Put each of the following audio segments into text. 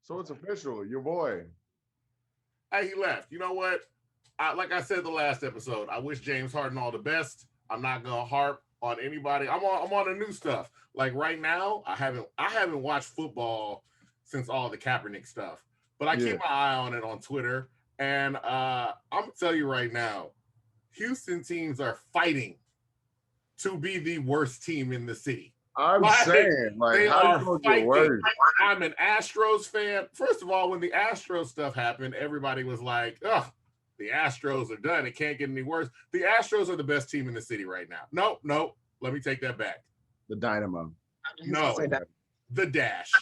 So it's official. Your boy. Hey, he left. You know what? Like I said the last episode, I wish James Harden all the best. I'm not gonna harp on anybody. I'm on the new stuff. Like right now, I haven't watched football since all the Kaepernick stuff, but I Yeah. keep my eye on it on Twitter. And I'm gonna tell you right now, Houston teams are fighting to be the worst team in the city. I'm Like saying, like, they how you are gonna get fighting. worse? I'm an Astros fan. First of all, when the Astros stuff happened, everybody was like, "Ugh, the Astros are done. It can't get any worse." The Astros are the best team in the city right now. No, no, let me take that back. The Dynamo. No, Okay. the Dash.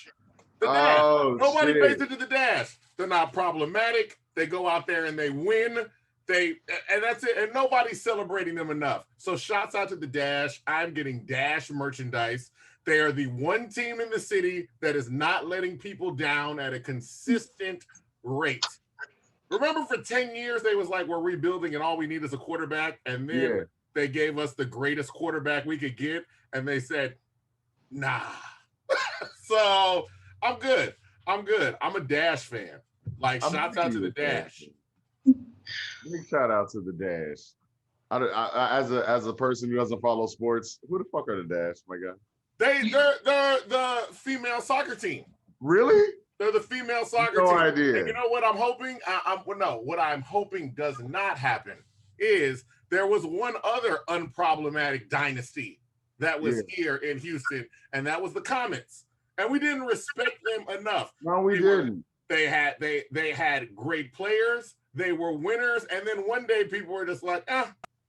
The Dash. Oh Nobody pays shit. attention to the Dash. They're not problematic. They go out there and they win. And that's it. And nobody's celebrating them enough. So shouts out to the Dash. I'm getting Dash merchandise. They are the one team in the city that is not letting people down at a consistent rate. Remember for 10 years, they was like, we're rebuilding and all we need is a quarterback. And then Yeah. they gave us the greatest quarterback we could get. And they said, nah. So I'm good. I'm good. I'm a Dash fan. Like, I'm shouts out to the with that. Dash. Big shout out to the Dash. As a person who doesn't follow sports, who the fuck are the Dash? My God. They're the female soccer team. Really? They're the female soccer No team. idea. And you know what I'm hoping? What I'm hoping does not happen is there was one other unproblematic dynasty that was here in Houston, and that was the Comets. And we didn't respect them enough. No, we didn't. They had great players. They were winners, and then one day people were just like,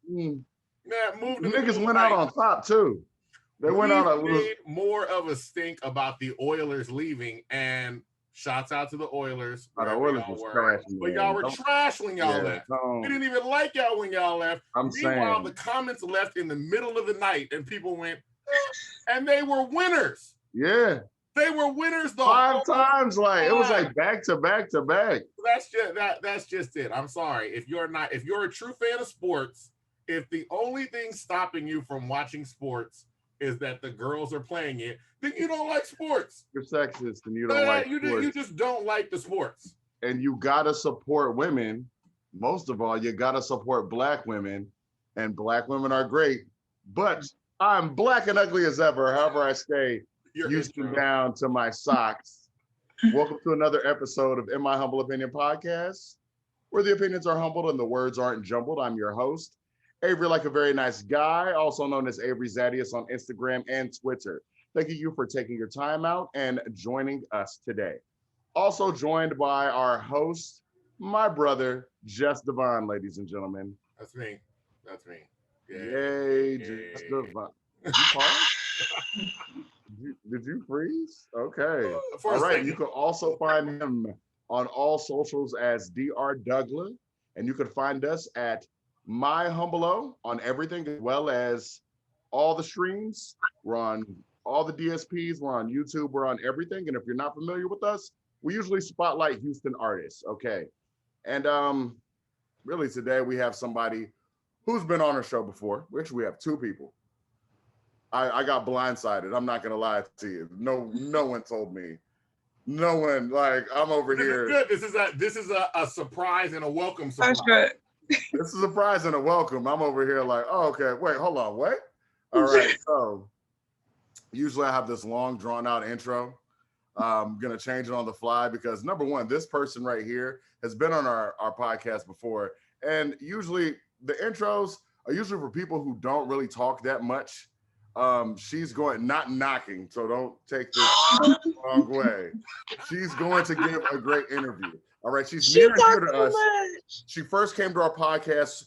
move. The niggas went out on top too. They went out a little. Made more of a stink about the Oilers leaving, and shouts out to the Oilers. The Oilers was trash, but y'all were trash when y'all left. We didn't even like y'all when y'all left. Meanwhile, the Comets left in the middle of the night, and people went, and they were winners. Yeah. They were winners the 5 times, like it was like back to back to back. That's just it. I'm sorry. If you're a true fan of sports, if the only thing stopping you from watching sports is that the girls are playing it, then you don't like sports. You're sexist and you don't like sports. You just don't like the sports. And you gotta support women. Most of all, you gotta support Black women, and Black women are great. But I'm black and ugly as ever. However, I stay Houston down to my socks. Welcome to another episode of In My Humble Opinion podcast, where the opinions are humbled and the words aren't jumbled. I'm your host, Avery Like a Very Nice Guy, also known as Avery Zadius on Instagram and Twitter. Thank you for taking your time out and joining us today. Also joined by our host, my brother, Jess Devon, ladies and gentlemen. That's me. Yay, Jess Devon. Did you freeze? Okay. All right. You can also find him on all socials as Dr. Douglas, and you can find us at My Humble on everything, as well as all the streams. We're on all the DSPs. We're on YouTube. We're on everything. And if you're not familiar with us, we usually spotlight Houston artists. Okay. And really today we have somebody who's been on our show before. Actually, we have 2 people. I got blindsided. I'm not gonna lie to you. No one told me. No one. Like, I'm over here. This is good. This is a surprise and a welcome surprise. That's good. This is a surprise and a welcome. I'm over here like, oh, okay. Wait, hold on. What? All right. So usually I have this long drawn out intro. I'm gonna change it on the fly because number one, this person right here has been on our podcast before, and usually the intros are usually for people who don't really talk that much. She's going, not knocking, so don't take this the wrong way. She's going to give a great interview. All right, she's near and dear to us. She first came to our podcast.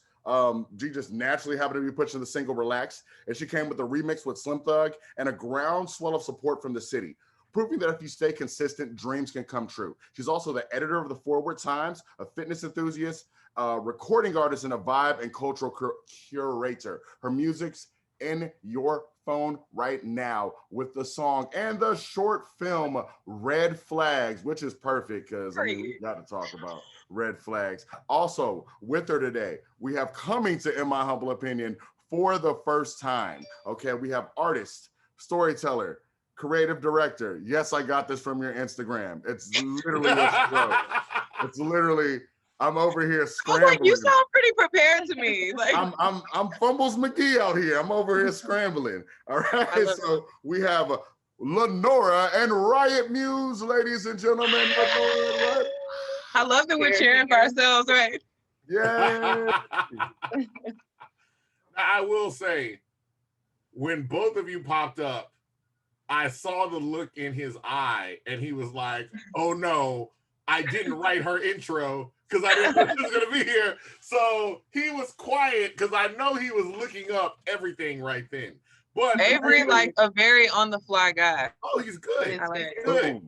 She just naturally happened to be pushing the single "Relax," and she came with a remix with Slim Thug and a groundswell of support from the city, proving that if you stay consistent, dreams can come true. She's also the editor of the Forward Times, a fitness enthusiast, recording artist, and a vibe and cultural curator. Her music's in your phone right now with the song and the short film Red Flags, which is perfect because we got to talk about Red Flags. Also with her today, we have coming to In My Humble Opinion for the first time. Okay, we have artist, storyteller, creative director. Yes, I got this from your Instagram. It's literally what you wrote. It's literally, I'm over here I was scrambling. like, you sound pretty prepared to me. Like I'm Fumbles McGee out here. I'm over here scrambling. All right. So we have Lenora and Riot Muse, ladies and gentlemen. Lenora, I love that we're cheering for ourselves, right? yeah. I will say, when both of you popped up, I saw the look in his eye, and he was like, "Oh no, I didn't write her intro because I didn't know she was gonna be here." So he was quiet because I know he was looking up everything right then. But Avery, like a very on the fly guy. oh, he's good. He's good.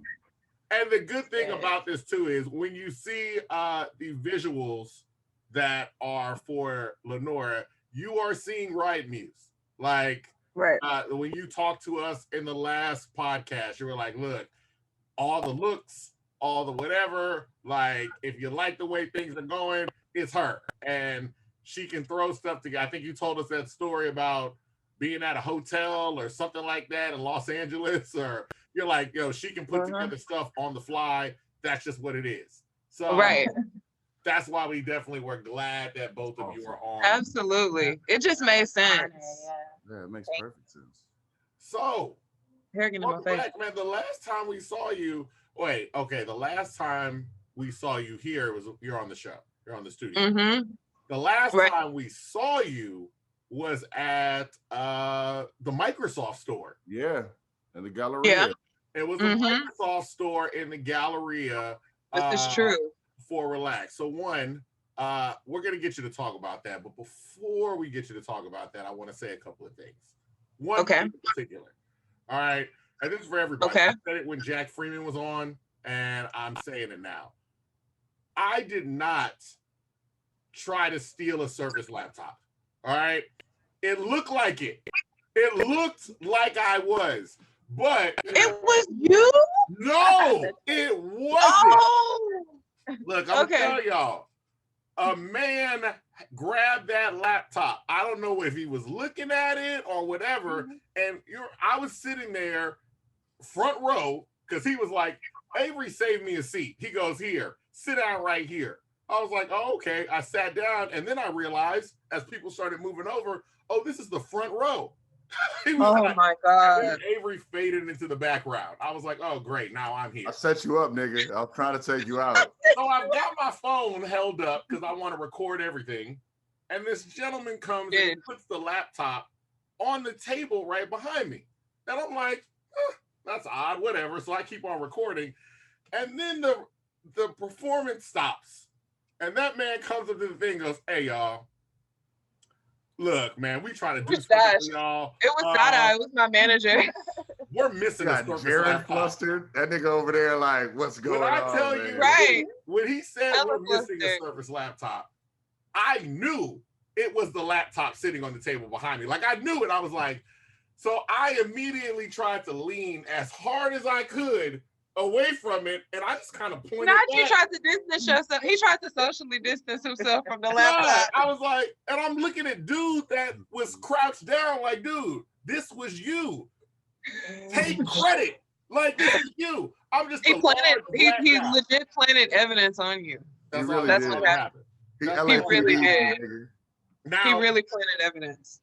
And the good thing about this too is when you see the visuals that are for Lenora, you are seeing Riot Muse. Like, right. When you talked to us in the last podcast, you were like, look, all the looks, all the whatever, like, if you like the way things are going, it's her. And she can throw stuff together. I think you told us that story about being at a hotel or something like that in Los Angeles, or you're like, yo, she can put together stuff on the fly. That's just what it is. So that's why we definitely were glad that both of you are on. Absolutely. It just made sense. Yeah, it makes perfect sense. So, welcome back, man. The last time we saw you, the last time we saw you here was you're on the show. You're on the studio. Mm-hmm. The last time we saw you was at the Microsoft store. Yeah, in the Galleria. Yeah. It was a Microsoft store in the Galleria. This is true. For Relax. So one, we're going to get you to talk about that. But before we get you to talk about that, I want to say a couple of things. One in particular. All right. And this is for everybody. I said it when Jack Freeman was on, and I'm saying it now. I did not try to steal a Surface laptop. All right. It looked like it. It looked like I was. But it was you? No, it wasn't. Oh. Look, I'm gonna tell y'all, a man grabbed that laptop. I don't know if he was looking at it or whatever. And I was sitting there front row because he was like, Avery saved me a seat. He goes, here, sit down right here. I was like, oh, okay. I sat down, and then I realized as people started moving over, oh, this is the front row. My God. Avery faded into the background. I was like, oh, great. Now I'm here. I set you up, nigga. I was trying to take you out. So I've got my phone held up because I want to record everything. And this gentleman comes and puts the laptop on the table right behind me. And I'm like, that's odd, whatever. So I keep on recording. And then the performance stops. And that man comes up to the thing and goes, hey, y'all. Look, man, we try to do something for y'all. It was Dada. It was my manager. We're missing a Surface Jared flustered. That nigga over there like, what's going on? When I tell you, when he said we're missing a Surface laptop, I knew it was the laptop sitting on the table behind me. Like, I knew it. I was like, so I immediately tried to lean as hard as I could away from it, and I just kind of pointed. Not you tried to distance yourself. He tried to socially distance himself from the laptop. I was like, and I'm looking at dude that was crouched down, like, dude, this was you. Take credit, like this is you. I'm just. He legit planted evidence on you. That's what happened. He really did. Now, he really planted evidence.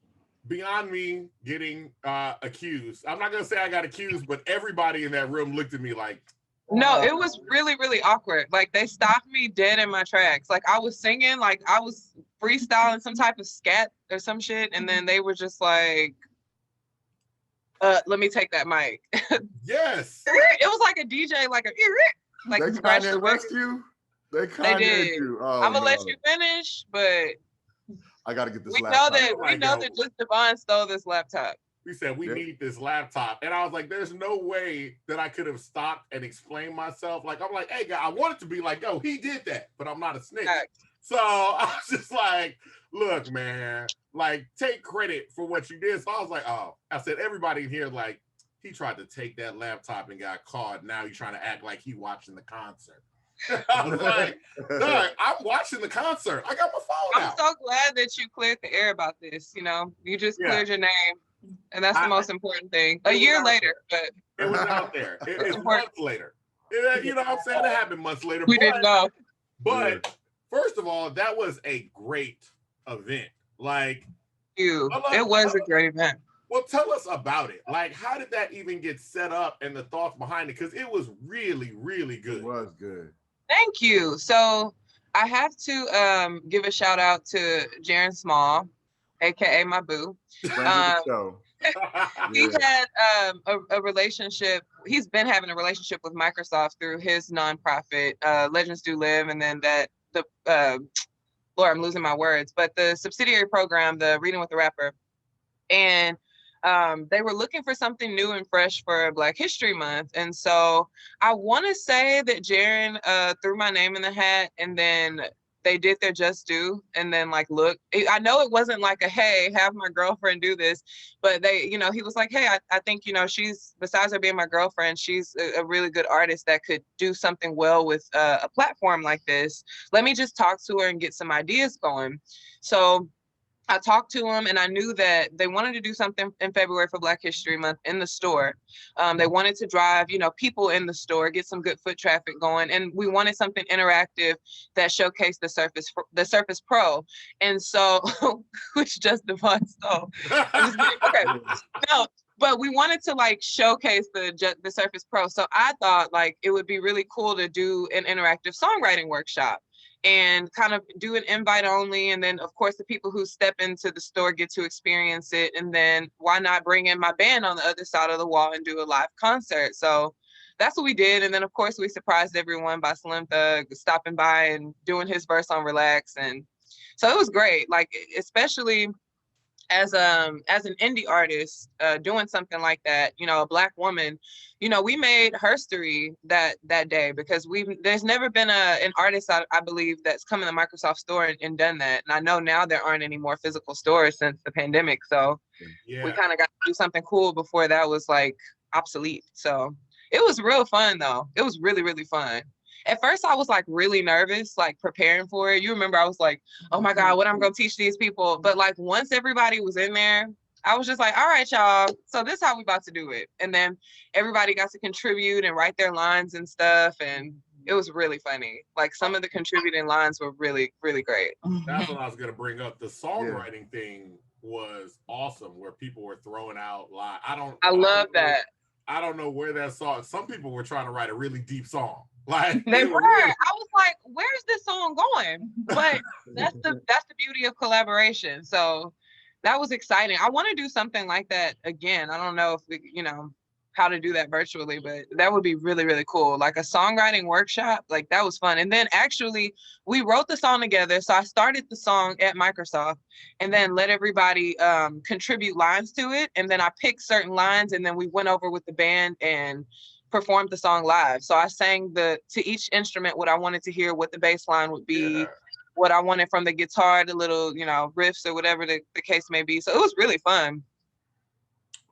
Beyond me getting accused, I'm not gonna say I got accused, but everybody in that room looked at me like, no, it was really, really awkward. Like, they stopped me dead in my tracks. Like, I was singing, like I was freestyling some type of scat or some shit, and then they were just like, let me take that mic. Yes. It was like a DJ, like they scratched the rescue. They did. You. Oh, I'm gonna let you finish, but I gotta get this laptop. We know that just Devon stole this laptop. We said we need this laptop, and I was like, "There's no way that I could have stopped and explained myself." Like, I'm like, "Hey, guy, I wanted to be like, yo, he did that, but I'm not a snitch." So I was just like, "Look, man, like, take credit for what you did." So I was like, "Oh," I said, "Everybody in here, like, he tried to take that laptop and got caught. Now he's trying to act like he watching the concert." I was like, "Doug, I'm watching the concert. I got my phone out." I'm so glad that you cleared the air about this. You know, you just cleared your name, and that's the most important thing. A year later, but It was out there. It's months later. You know what I'm saying? It happened months later. We didn't know. But first of all, that was a great event. Like, it was a great event. Well, tell us about it. Like, how did that even get set up and the thoughts behind it? Because it was really, really good. It was good. Thank you. So I have to give a shout out to Jaren Small, aka my boo. He had a relationship. He's been having a relationship with Microsoft through his nonprofit, Legends Do Live, and then Lord, I'm losing my words, but the subsidiary program, the Reading with the Rapper, and they were looking for something new and fresh for Black History Month. And so I want to say that Jaren threw my name in the hat, and then they did their just due. And then like, look, I know it wasn't like a, hey, have my girlfriend do this, but they, you know, he was like, hey, I think, you know, she's, besides her being my girlfriend, she's a really good artist that could do something well with a platform like this. Let me just talk to her and get some ideas going. So I talked to them, and I knew that they wanted to do something in February for Black History Month in the store. They wanted to drive, you know, people in the store, get some good foot traffic going, and we wanted something interactive that showcased the Surface Pro. And so, which just Devon stole. Okay, no, but we wanted to like showcase the Surface Pro. So I thought like it would be really cool to do an interactive songwriting workshop and kind of do an invite only. And then of course the people who step into the store get to experience it. And then why not bring in my band on the other side of the wall and do a live concert? So that's what we did. And then of course we surprised everyone by Slim Thug stopping by and doing his verse on Relax. And so it was great, like especially as an indie artist doing something like that, you know, a Black woman, you know, we made history that day, because there's never been an artist, I believe, that's come in the Microsoft store and done that. And I know now there aren't any more physical stores since the pandemic. So we kind of got to do something cool before that was like obsolete. So it was real fun though. It was really, really fun. At first I was like really nervous, like preparing for it. You remember I was like, oh my God, what I'm gonna teach these people. But like once everybody was in there, I was just like, all right, y'all, so this is how we about to do it. And then everybody got to contribute and write their lines and stuff. And it was really funny. Like some of the contributing lines were really, really great. That's what I was gonna bring up. The songwriting thing was awesome, where people were throwing out live. I love that. I don't know where that song. Some people were trying to write a really deep song. Like they were. I was like, where's this song going? But that's the beauty of collaboration. So that was exciting. I want to do something like that again. I don't know if we, you know, how to do that virtually, but that would be really, really cool. Like a songwriting workshop, like that was fun. And then actually we wrote the song together. So I started the song at Microsoft and then let everybody contribute lines to it. And then I picked certain lines and then we went over with the band and performed the song live. So I sang to each instrument what I wanted to hear, what the bass line would be, what I wanted from the guitar, the little, you know, riffs or whatever the case may be. So it was really fun.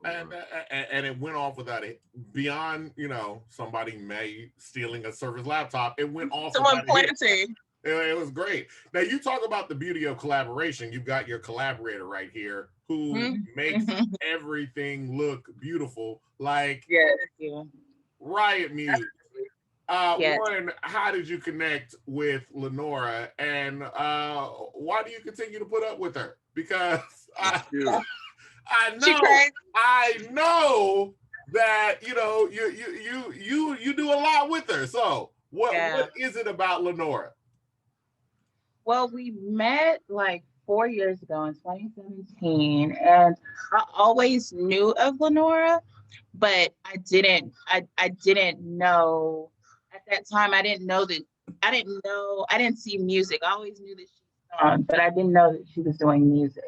And it went off without it. Beyond, you know, somebody stealing a Surface laptop, it went off. Someone planting. It was great. Now you talk about the beauty of collaboration. You've got your collaborator right here who makes everything look beautiful. Like Riot Muse. One, how did you connect with Lenora, and why do you continue to put up with her? Because I know that you know you do a lot with her. So what is it about Lenora? Well, we met like 4 years ago in 2017, and I always knew of Lenora, but I didn't know at that time. I didn't see music. I always knew that she sung, but I didn't know that she was doing music.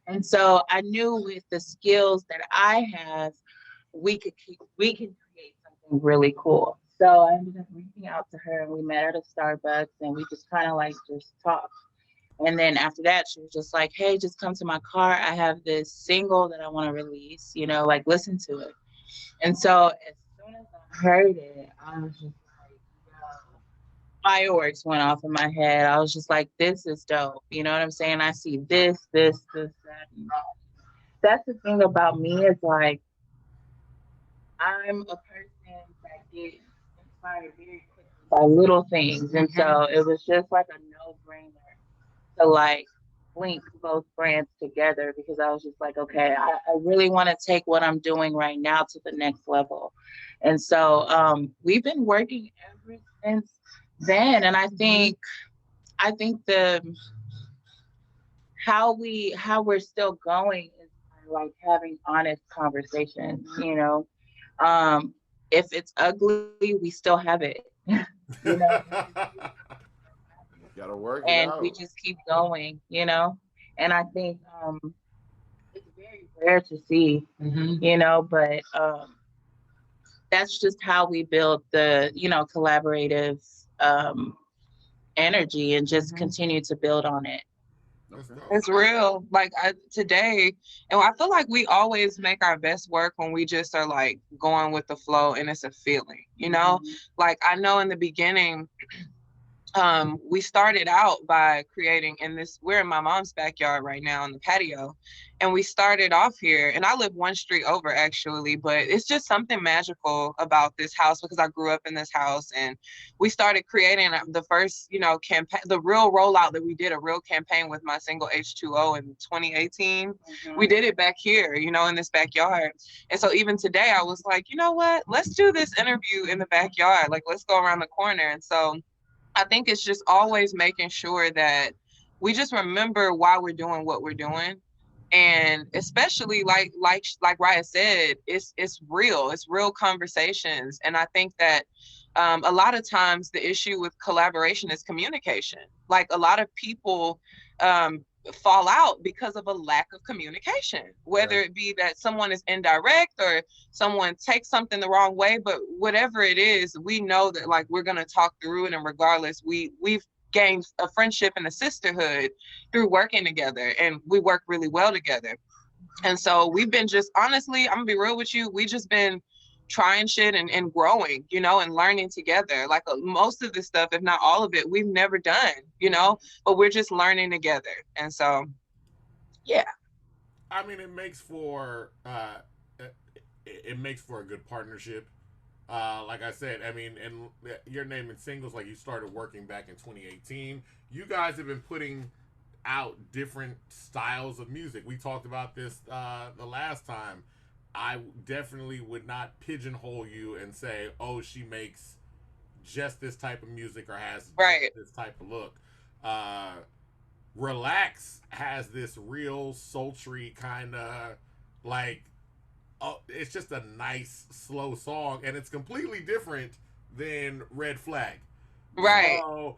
And so I knew with the skills that I have, we could create something really cool. So I ended up reaching out to her, and we met at a Starbucks, and we just kind of like just talked. And then after that, she was just like, hey, just come to my car. I have this single that I want to release, you know, like listen to it. And so as soon as I heard it, I was just like, yo, fireworks went off in my head. I was just like, this is dope. You know what I'm saying? I see this, that, and that. That's the thing about me is like, I'm a person that gets inspired very quickly by little things. And so it was just like a no-brainer to like link both brands together because I was just like, okay, I really want to take what I'm doing right now to the next level. And so we've been working ever since then. And I think the how we're still going is by, like having honest conversations, you know. If it's ugly, we still have it. You know, Gotta work it and we out. just keep going, you know. And I think it's very rare to see, you know, but that's just how we build the, you know, collaborative energy and just continue to build on it. Okay. It's real. Like today, and I feel like we always make our best work when we just are like going with the flow and it's a feeling, you know? Like I know in the beginning, we started out by creating we're in my mom's backyard right now in the patio, and we started off here, and I live one street over actually, but it's just something magical about this house because I grew up in this house, and we started creating the first, you know, campaign, the real rollout that we did, a real campaign with my single H2O in 2018. We did it back here, you know, in this backyard. And so even today I was like, you know what, let's do this interview in the backyard, like let's go around the corner. And so I think it's just always making sure that we just remember why we're doing what we're doing. And especially like Riot said, it's real. It's real conversations. And I think that a lot of times the issue with collaboration is communication. Like a lot of people fall out because of a lack of communication, whether it be that someone is indirect or someone takes something the wrong way, but whatever it is, we know that like we're going to talk through it, and regardless, we've gained a friendship and a sisterhood through working together, and we work really well together. And so we've been just, honestly, I'm gonna be real with you, we just been trying shit and growing, you know, and learning together. Like most of this stuff, if not all of it, we've never done, you know, but we're just learning together. And so, yeah. I mean, it makes for a good partnership. Like I said, I mean, and you're naming singles like you started working back in 2018. You guys have been putting out different styles of music. We talked about this the last time. I definitely would not pigeonhole you and say, oh, she makes just this type of music or has this type of look. Relax has this real sultry kind of like, oh, it's just a nice slow song, and it's completely different than Red Flag. Right. So,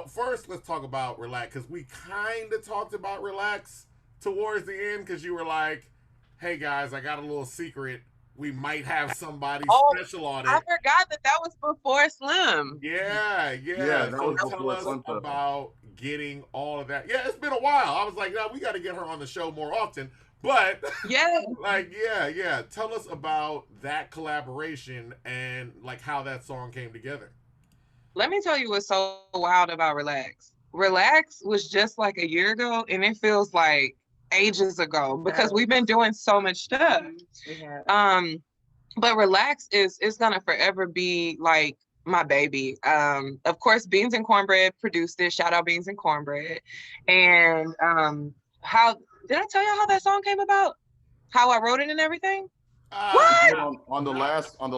first, let's talk about Relax, because we kind of talked about Relax towards the end, because you were like, hey guys, I got a little secret. We might have somebody special on it. I forgot that was before Slim. Yeah. So tell us about getting all of that. Yeah, it's been a while. I was like, no, we got to get her on the show more often. But yeah, like, yeah. Tell us about that collaboration and like how that song came together. Let me tell you what's so wild about Relax. Relax was just like a year ago, and it feels like ages ago because we've been doing so much stuff. But Relax is gonna forever be like my baby. Of course, Beans and Cornbread produced it. Shout out Beans and Cornbread. And how did I tell you how that song came about? How I wrote it and everything? What? On the last podcast. On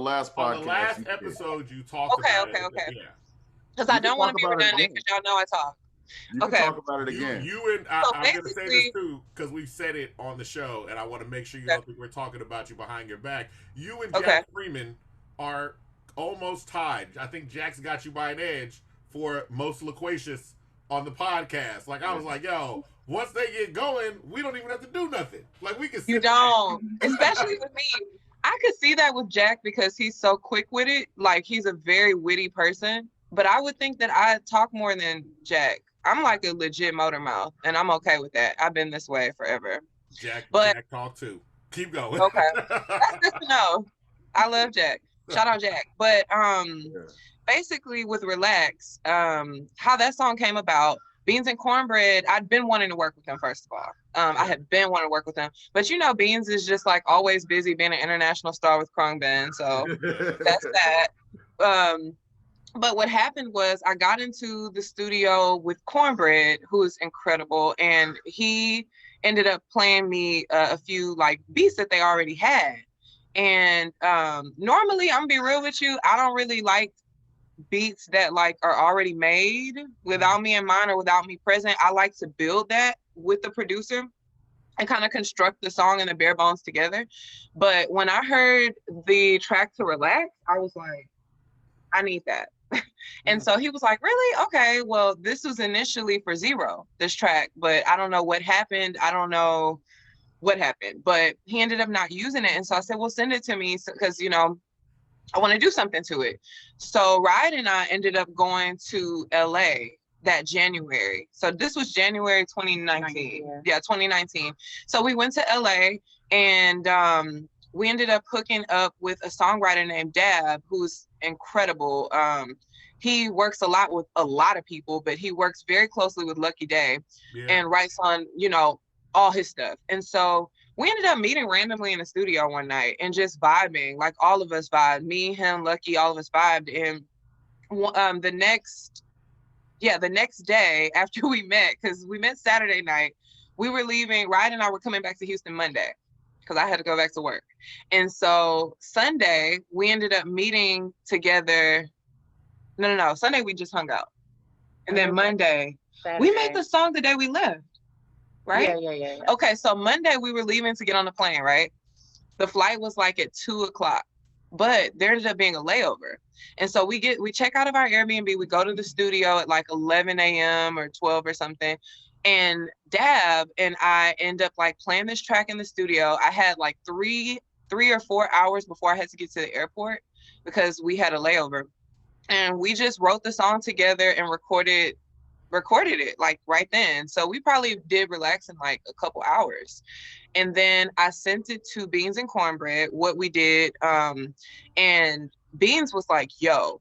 the last episode, you talked about it. Okay. Because I don't want to be redundant because y'all know I talk. You can talk about it again. You and I'm going to say this too because we've said it on the show, and I want to make sure you don't think we're talking about you behind your back. You and Jack Freeman are almost tied. I think Jack's got you by an edge for most loquacious on the podcast. Like I was like, yo, once they get going, we don't even have to do nothing. Like we can. You don't, especially with me. I could see that with Jack because he's so quick with it. Like he's a very witty person. But I would think that I talk more than Jack. I'm like a legit motor mouth, and I'm okay with that. I've been this way forever. Jack talk too. Keep going. Okay. That's good to know. I love Jack. Shout out Jack. But basically with Relax, how that song came about, Beans and Cornbread, I'd been wanting to work with him, first of all. I had been wanting to work with him. But you know, Beans is just like always busy being an international star with Khruangbin. So that's that. But what happened was I got into the studio with Cornbread, who is incredible. And he ended up playing me a few like beats that they already had. And normally, I'm gonna be real with you, I don't really like beats that like are already made without me in mind or without me present. I like to build that with the producer and kind of construct the song and the bare bones together. But when I heard the track to Relax, I was like, I need that. And so he was like, really? Okay, well, this was initially for Zero, this track, but I don't know what happened. I don't know what happened, but he ended up not using it. And so I said, well, send it to me because, you know, I want to do something to it. So Riot and I ended up going to LA that January. So this was January 2019. Yeah, 2019. So we went to LA and we ended up hooking up with a songwriter named Dab, who's incredible. He works a lot with a lot of people, but he works very closely with Lucky Day and writes on, you know, all his stuff. And so we ended up meeting randomly in the studio one night and just vibing, like all of us vibed, me, him, Lucky, all of us vibed. And the next day after we met, because we met Saturday night, we were leaving, Riot and I were coming back to Houston Monday because I had to go back to work. And so Sunday, we ended up meeting together. No, Sunday we just hung out. And then Monday, Saturday, we made the song the day we left. Right? Yeah. Okay, so Monday we were leaving to get on the plane, right? The flight was like at 2:00, but there ended up being a layover. And so we check out of our Airbnb, we go to the studio at like 11 a.m. or 12 or something. And Dab and I end up like playing this track in the studio. I had like three or 4 hours before I had to get to the airport because we had a layover. And we just wrote the song together and recorded it like right then. So we probably did Relax in like a couple hours. And then I sent it to Beans and Cornbread, what we did. And Beans was like, yo,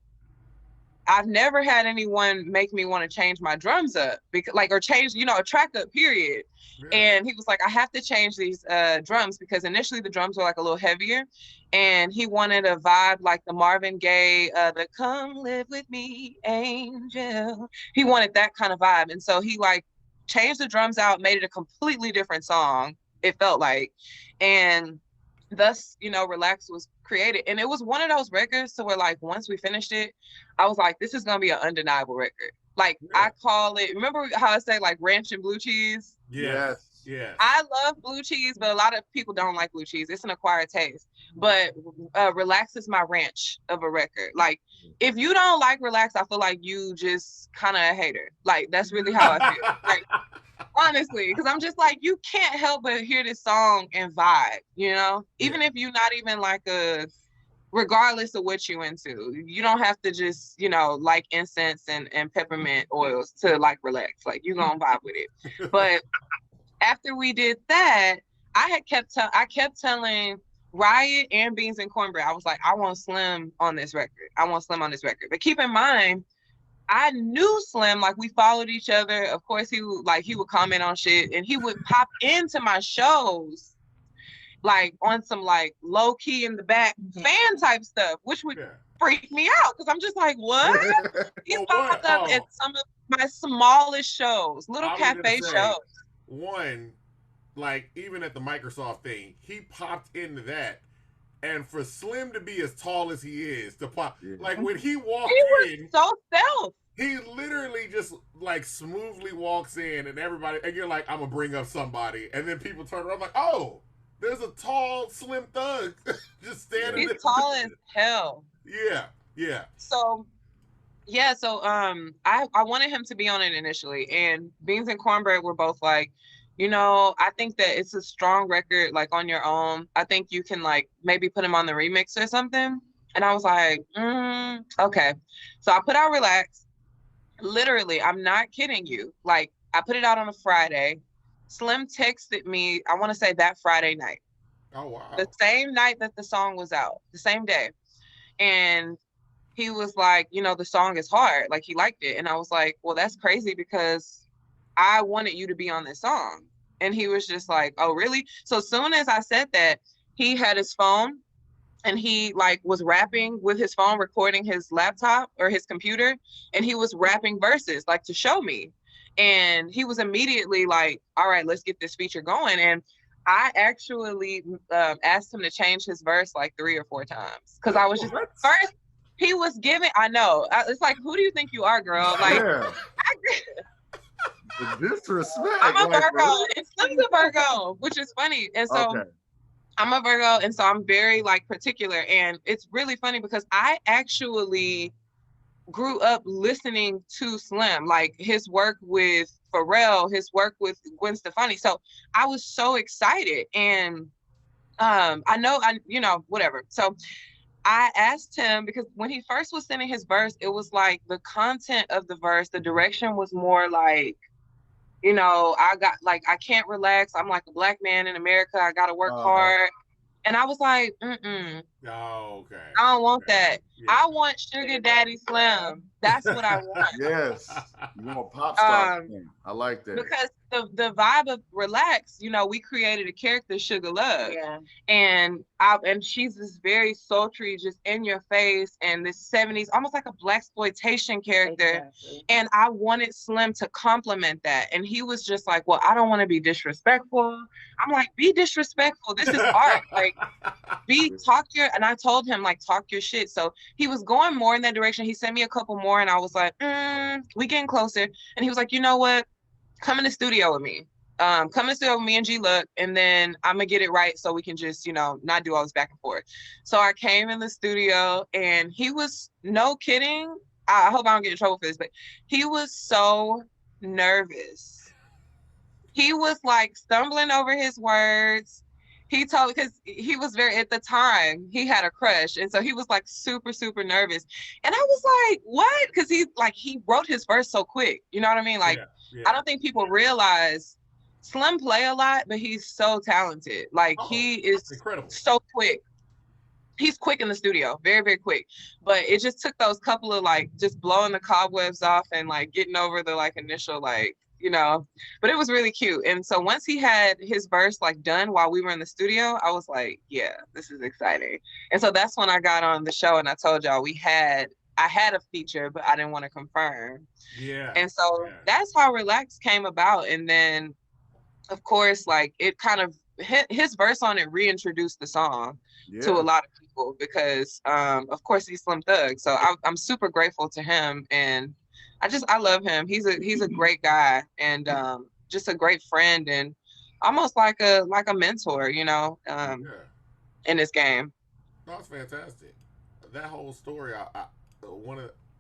I've never had anyone make me want to change my drums up because or change, you know, a track up, period. Yeah. And he was like, I have to change these drums because initially the drums were like a little heavier and he wanted a vibe like the Marvin Gaye, the Come Live With Me, Angel. He wanted that kind of vibe. And so he like changed the drums out, made it a completely different song, it felt like. And thus, you know, Relax was created. And it was one of those records so where like once we finished it, I was like, this is gonna be an undeniable record. Like I call it, remember how I say like ranch and blue cheese? Yes. I love blue cheese, but a lot of people don't like blue cheese. It's an acquired taste. But Relax is my ranch of a record. Like if you don't like Relax, I feel like you just kind of a hater. Like that's really how I feel. Like honestly, because I'm just like, you can't help but hear this song and vibe, you know? Even if you're not even like regardless of what you into, you don't have to just, you know, like incense and peppermint oils to like Relax. Like you gonna vibe with it. But after we did that, I kept telling Riot and Beans and Cornbread, I was like, I want Slim on this record. But keep in mind, I knew Slim, like we followed each other. Of course, he would comment on shit and he would pop into my shows like on some like low key in the back fan type stuff, which would freak me out because I'm just like, what? He popped up at some of my smallest shows, little cafe shows. One, like even at the Microsoft thing, he popped into that. And for Slim to be as tall as he is, to pop, like when he walked in, so stealth. He literally just like smoothly walks in, and everybody, and you're like, I'm gonna bring up somebody, and then people turn around like, oh, there's a tall, slim thug just standing. He's tall as hell. Yeah. So I wanted him to be on it initially, and Beans and Cornbread were both like, you know, I think that it's a strong record, like on your own. I think you can like maybe put him on the remix or something. And I was like, okay. So I put out Relax. Literally, I'm not kidding you. Like I put it out on a Friday. Slim texted me, I want to say that Friday night. Oh, wow. The same night that the song was out, the same day. And he was like, you know, the song is hard. Like he liked it. And I was like, well, that's crazy because I wanted you to be on this song. And he was just like, oh, really? So as soon as I said that, he had his phone and he like was rapping with his phone, recording his laptop or his computer, and he was rapping verses like to show me. And he was immediately like, all right, let's get this feature going. And I actually asked him to change his verse like 3 or 4 times because I was just first he was giving. I know it's like, who do you think you are, girl? Like, Yeah. The disrespect. I'm a Virgo, and Slim's a Virgo, which is funny. And so I'm a Virgo, and so I'm very like particular. And it's really funny because I actually grew up listening to Slim, like his work with Pharrell, his work with Gwen Stefani. So I was so excited. And I know, whatever. So I asked him, because when he first was sending his verse, it was like the content of the verse, the direction was more like, I got like, I can't relax. I'm like a Black man in America. I got to work hard. And I was like, Oh, okay. I don't want that. Yeah. I want Sugar Daddy Slim. That's what I want. Yes. You want pop star. I like that. Because the vibe of Relax, we created a character, Sugar Love. Yeah. And she's this very sultry, just in your face, and this 70s, almost like a blaxploitation character. Exactly. And I wanted Slim to complement that. And he was just like, well, I don't want to be disrespectful. I'm like, be disrespectful. This is art. Like, and I told him, like, talk your shit. So he was going more in that direction. He sent me a couple more, and I was like, we getting closer. And he was like, you know what? Come in the studio with me. Come in the studio with me and G-Look, and then I'm gonna get it right so we can just, not do all this back and forth. So I came in the studio, and he was, no kidding, I hope I don't get in trouble for this, but he was so nervous. He was like stumbling over his words. Because he was at the time, he had a crush. And so he was like super, super nervous. And I was like, what? Because he wrote his verse so quick. You know what I mean? Like, yeah. I don't think people realize Slim play a lot, but he's so talented. Like, he is incredible. So quick. He's quick in the studio, very, very quick. But it just took those couple of like, just blowing the cobwebs off and like getting over the like initial like, but it was really cute. And so once he had his verse like done while we were in the studio, I was like, yeah, this is exciting. And so that's when I got on the show, and I told y'all I had a feature, but I didn't want to confirm. Yeah. And so that's how Relax came about. And then of course, like it kind of his verse on it reintroduced the song to a lot of people because of course he's Slim Thug. So I'm super grateful to him, and I love him. He's a great guy, and just a great friend, and almost like a mentor, in this game. That's fantastic. That whole story,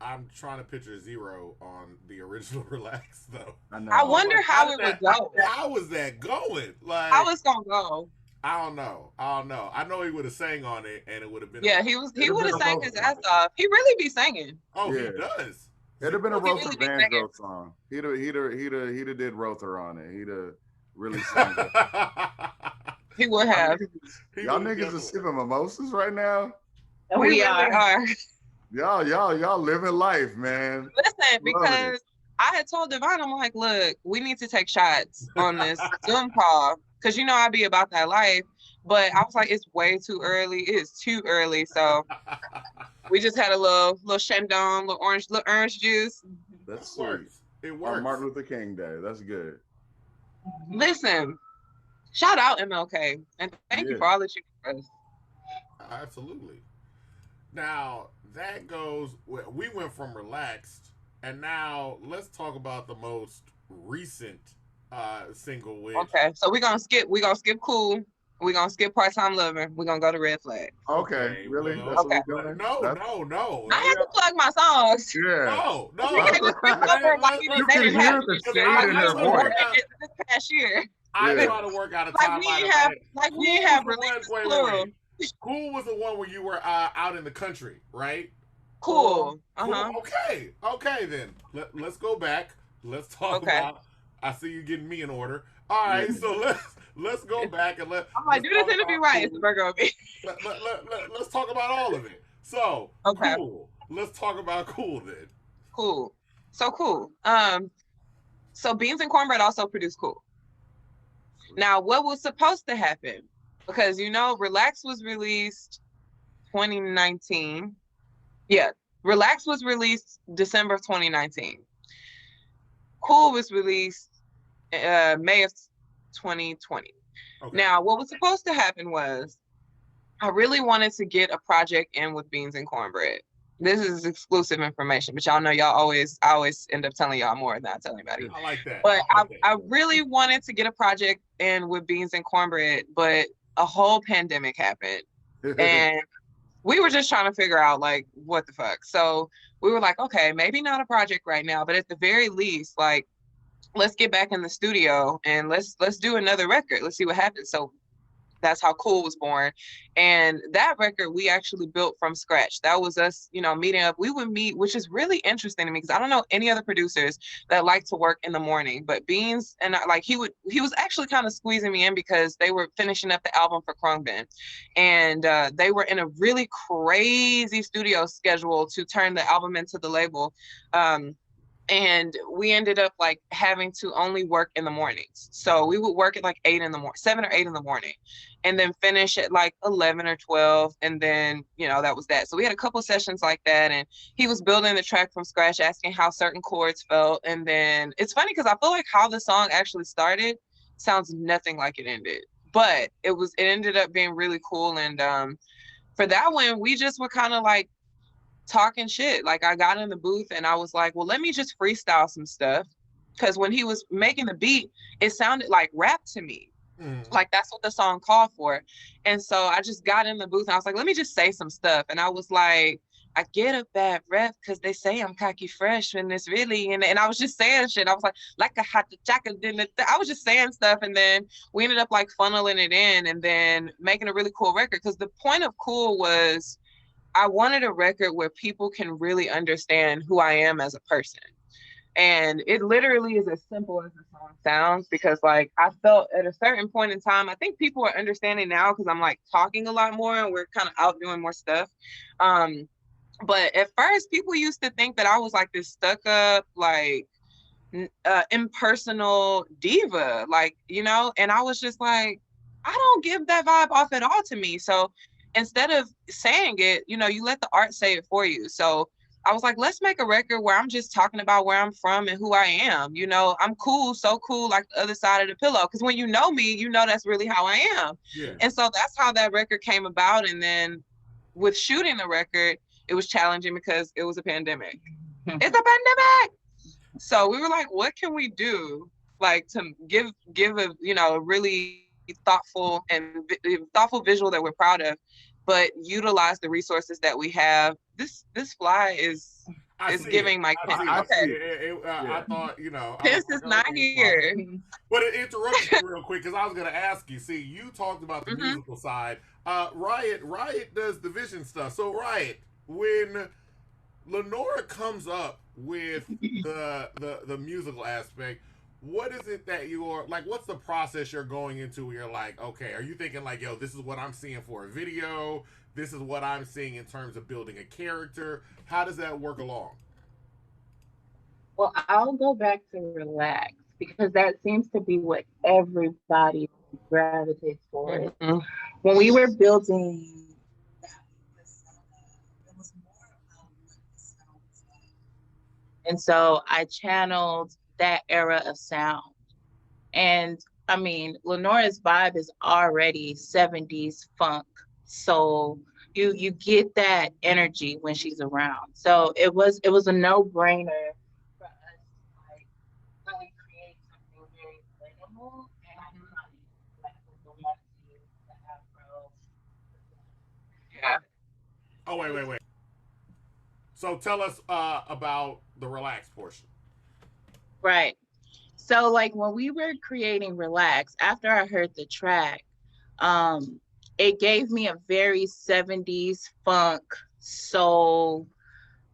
I'm trying to picture Zero on the original Relax though. I wonder how it would go. How was that going? Like, how it's gonna go? I don't know. I know he would have sang on it, and it would have been. Yeah, he would have sang his ass off. He really be singing. Oh, yeah. He does. It'd have been a Rother banjo song. He'd have did Rother on it. He'd have really sang it. He would have. Y'all niggas are sipping mimosas right now? We really are. Y'all living life, man. Listen, because I had told Devon, I'm like, look, we need to take shots on this Zoom call. Because I be about that life. But I was like, it's way too early. It is too early. So we just had a little Chandon, little orange juice. That's sweet. It works. On Martin Luther King Day. That's good. Listen, shout out MLK. And thank you for all that you do for us. Absolutely. Now, that goes, we went from Relaxed, and now let's talk about the most recent single. Okay, so we're gonna skip Cool. We're gonna skip Part-Time Lover. We're gonna go to Red Flag. Okay, really? Well, okay. No. I have to plug my songs. Yeah. No. You can hear the shade in her voice. This past year. I try to work out a time. We didn't have released Cool. Cool was the one where you were out in the country, right? Cool. Cool. Okay then. Let's go back. Let's talk about. I see you getting me in order. All right, so let's go back and I'm like, do this interview right. It's Virgo. Let's talk about all of it. So Cool. Let's talk about Cool then. Cool. So Cool. So Beans and Cornbread also produced Cool. Now, what was supposed to happen? Because, you know, Relax was released 2019. Yeah, Relax was released December of 2019. Cool was released May of 2020. Okay. Now, what was supposed to happen was I really wanted to get a project in with Beans and Cornbread. This is exclusive information, but y'all know I always end up telling y'all more than I tell anybody. I like that. But I really wanted to get a project in with Beans and Cornbread, but a whole pandemic happened. And we were just trying to figure out like what the fuck. So we were like, okay, maybe not a project right now, but at the very least, like, let's get back in the studio and let's do another record. Let's see what happens. So that's how Cool was born. And that record we actually built from scratch. That was us, you know, meeting up. We would meet, which is really interesting to me because I don't know any other producers that like to work in the morning, but Beans and he was actually kind of squeezing me in because they were finishing up the album for Khruangbin. And they were in a really crazy studio schedule to turn the album into the label. And we ended up like having to only work in the mornings. So we would work at like 7 or 8 in the morning and then finish at like 11 or 12. And then, you know, that was that. So we had a couple sessions like that. And he was building the track from scratch, asking how certain chords felt. And then it's funny because I feel like how the song actually started sounds nothing like it ended. But it ended up being really cool. And for that one, we just were kind of like talking shit. Like I got in the booth and I was like, well, let me just freestyle some stuff. Because when he was making the beat, it sounded like rap to me. Like that's what the song called for. And so I just got in the booth and I was like, let me just say some stuff. And I was like, I get a bad rep because they say I'm cocky fresh when it's really, and I was just saying shit. I was like a hot jacket. I was just saying stuff. And then we ended up like funneling it in and then making a really cool record. Because the point of Cool was I wanted a record where people can really understand who I am as a person. And it literally is as simple as the song sounds because like I felt at a certain point in time, I think people are understanding now because I'm like talking a lot more and we're kind of out doing more stuff. But at first people used to think that I was like this stuck up, like impersonal diva, like, you know, and I was just like, I don't give that vibe off at all to me. So instead of saying it, you know, you let the art say it for you. So I was like, let's make a record where I'm just talking about where I'm from and who I am. You know, I'm cool, so cool, like the other side of the pillow. Because when you know me, you know that's really how I am. Yeah. And so that's how that record came about. And then with shooting the record, it was challenging because it was a pandemic. It's a pandemic. So we were like, what can we do like to give a, you know, a really thoughtful visual that we're proud of, but utilize the resources that we have. This fly is giving my I thought, you know, this is not here. But it interrupts you real quick because I was gonna ask you. See, you talked about the musical side. Riot does the vision stuff. So Riot, when Lenora comes up with the musical aspect, what is it that you're like, what's the process you're going into where you're like, okay, are you thinking like, yo, this is what I'm seeing for a video, this is what I'm seeing in terms of building a character? How does that work along? Well, I'll go back to Relax because that seems to be what everybody gravitates towards. When we were building, it was more about what the sound was like. And so I channeled that era of sound. And I mean, Lenora's vibe is already 70s funk. So you get that energy when she's around. So it was a no-brainer for us to like really create something very relatable and iconic, like with the onesie, the afro. Yeah. Oh, wait. So tell us about the Relax portion. Right. So like when we were creating Relax, after I heard the track, it gave me a very 70s funk soul,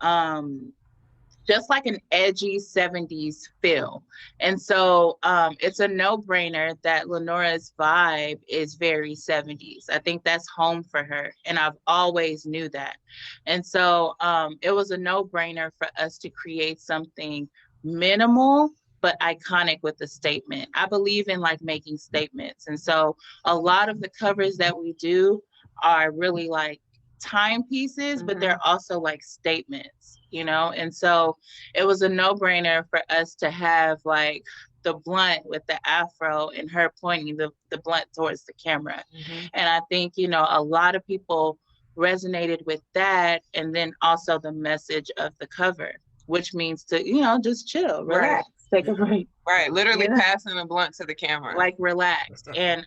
just like an edgy 70s feel. And so it's a no-brainer that Lenora's vibe is very 70s. I think that's home for her. And I've always knew that. And so it was a no-brainer for us to create something minimal but iconic with a statement. I believe in like making statements. And so a lot of the covers that we do are really like timepieces, but they're also like statements, you know? And so it was a no-brainer for us to have like the blunt with the afro and her pointing the blunt towards the camera. And I think, you know, a lot of people resonated with that, and then also the message of the cover, which means to, you know, just chill, relax, take a break. Right, literally passing the blunt to the camera. Like relax. And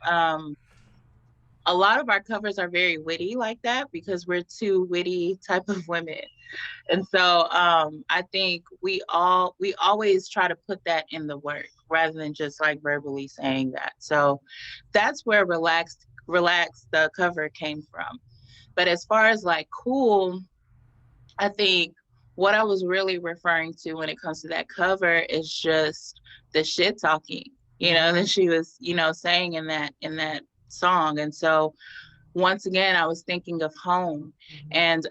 a lot of our covers are very witty like that because we're two witty type of women. And so I think we always try to put that in the work rather than just like verbally saying that. So that's where relax the cover came from. But as far as like cool, I think what I was really referring to when it comes to that cover is just the shit talking, you know, that she was, you know, saying in that song. And so once again, I was thinking of home. And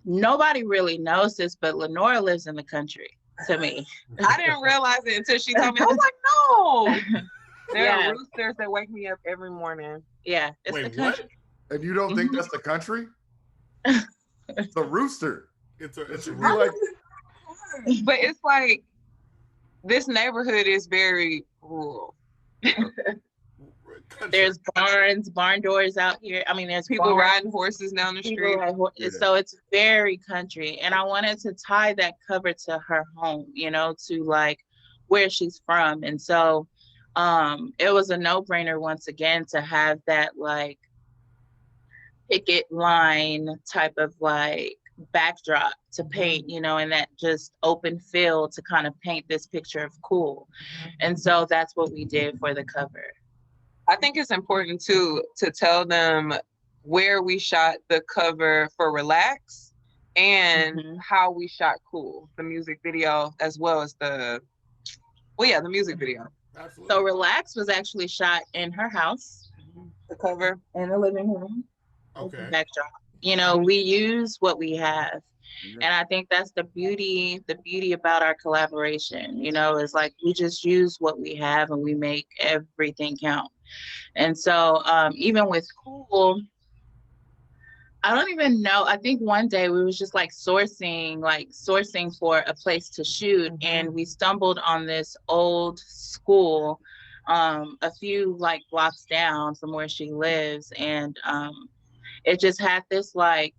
nobody really knows this, but Lenora lives in the country to me. I didn't realize it until she told me. I was like, no. There are roosters that wake me up every morning. Yeah, it's the country. What? And you don't think that's the country? It's a rooster. It's a like, but it's like this neighborhood is very rural. There's barn doors out here. I mean, there's people riding horses down the street. So it's very country. And I wanted to tie that cover to her home, you know, to like where she's from. And so it was a no-brainer once again to have that like picket line type of like backdrop to paint, you know, and that just open field to kind of paint this picture of cool. And so that's what we did for the cover. I think it's important too to tell them where we shot the cover for Relax and how we shot Cool, the music video, as well as the music video. Absolutely. So Relax was actually shot in her house. The cover in the living room. Okay. Backdrop. You know, we use what we have. And I think that's the beauty about our collaboration, you know, is like we just use what we have and we make everything count. And so even with Cool, I don't even know. I think one day we was just like sourcing for a place to shoot, and we stumbled on this old school a few like blocks down from where she lives, and it just had this like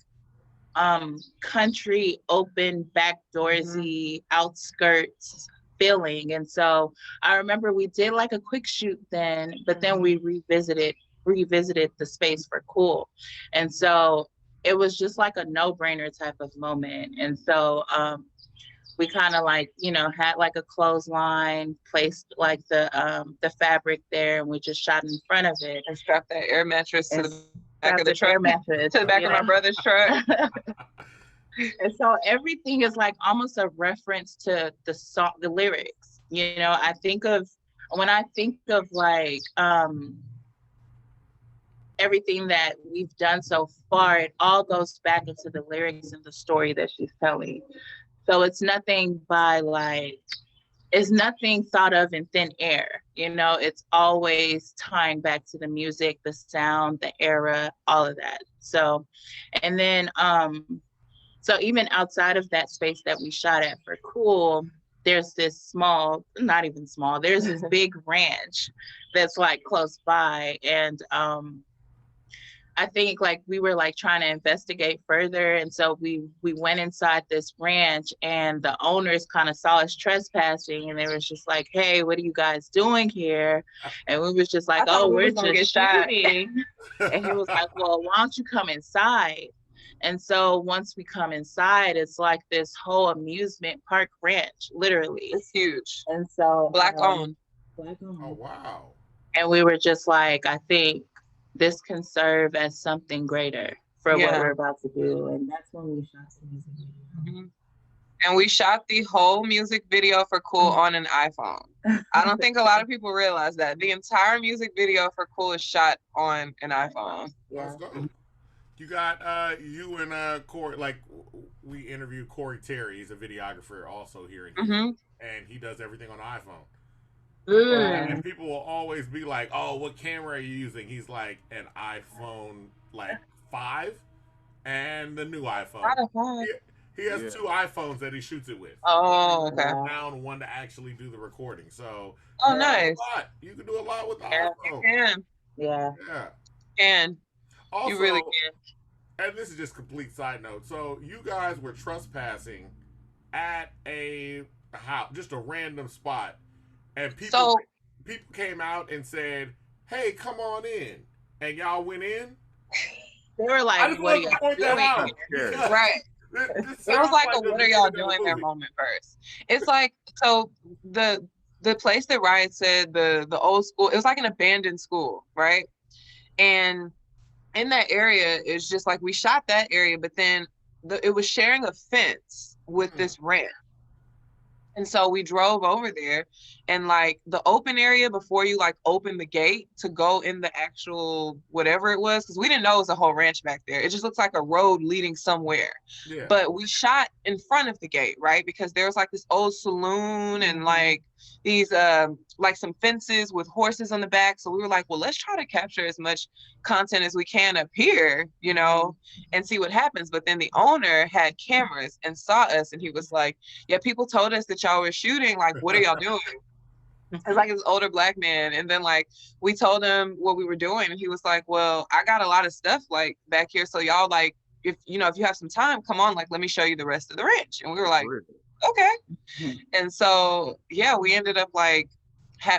country open backdoorsy outskirts feeling. And so I remember we did like a quick shoot then, but then we revisited the space for Cool. And so it was just like a no-brainer type of moment. And so we kind of like, you know, had like a clothesline, placed like the fabric there, and we just shot in front of it. And strapped that air mattress to the back of the truck, to the back of my brother's truck. And so everything is like almost a reference to the song, the lyrics. You know, when I think of like everything that we've done so far, it all goes back into the lyrics and the story that she's telling. So it's nothing thought of in thin air. You know, it's always tying back to the music, the sound, the era, all of that. So, and then, so even outside of that space that we shot at for Cool, there's this there's this big ranch that's like close by. And I think like we were like trying to investigate further. And so we went inside this ranch, and the owners kind of saw us trespassing, and they was just like, hey, what are you guys doing here? And we was just like, oh, we're just shooting. And he was like, well, why don't you come inside? And so once we come inside, it's like this whole amusement park ranch, literally. It's huge. And so Black owned. Oh, wow. And we were just like, I think this can serve as something greater for what we're about to do. And that's when we shot the music video. And we shot the whole music video for Cool on an iPhone. I don't think a lot of people realize that. The entire music video for Cool is shot on an iPhone. Let's go. You got you and Corey, like we interviewed Corey Terry. He's a videographer also here in Houston. and he does everything on iPhone. Mm. And people will always be like, "Oh, what camera are you using?" He's like, "An iPhone like 5 and the new iPhone." Not a phone. He has Yeah. 2 iPhones that he shoots it with. Oh, okay. Down one to actually do the recording. So Oh, you can do nice. a lot. You can do a lot with the Yeah, you iPhone. can. Yeah. Yeah. And Also, you really can. and this is just complete side note. So you guys were trespassing at a house, just a random spot, and people came out and said, "Hey, come on in," and y'all went in. They were I like, just what are want to y'all point that doing? out. Yeah. because Right. this It was sounds like a the what are y'all beginning of a doing there movie. moment first. It's like, so the place that Riot said, the old school, it was like an abandoned school, right? And in that area, it's just like we shot that area, but then it was sharing a fence with this ranch. And so we drove over there, and like the open area before you like open the gate to go in the actual whatever it was, because we didn't know it was a whole ranch back there. It just looks like a road leading somewhere. Yeah. But we shot in front of the gate, right? Because there was like this old saloon and like these like some fences with horses on the back. So we were like, well, let's try to capture as much content as we can up here, you know, and see what happens. But then the owner had cameras and saw us, and he was like, yeah, people told us that y'all were shooting. Like, what are y'all doing? It's like this older black man. And then like we told him what we were doing, and he was like, well, I got a lot of stuff like back here. So y'all like, if you have some time, come on, like let me show you the rest of the ranch. And we were like, okay. And so yeah, we ended up like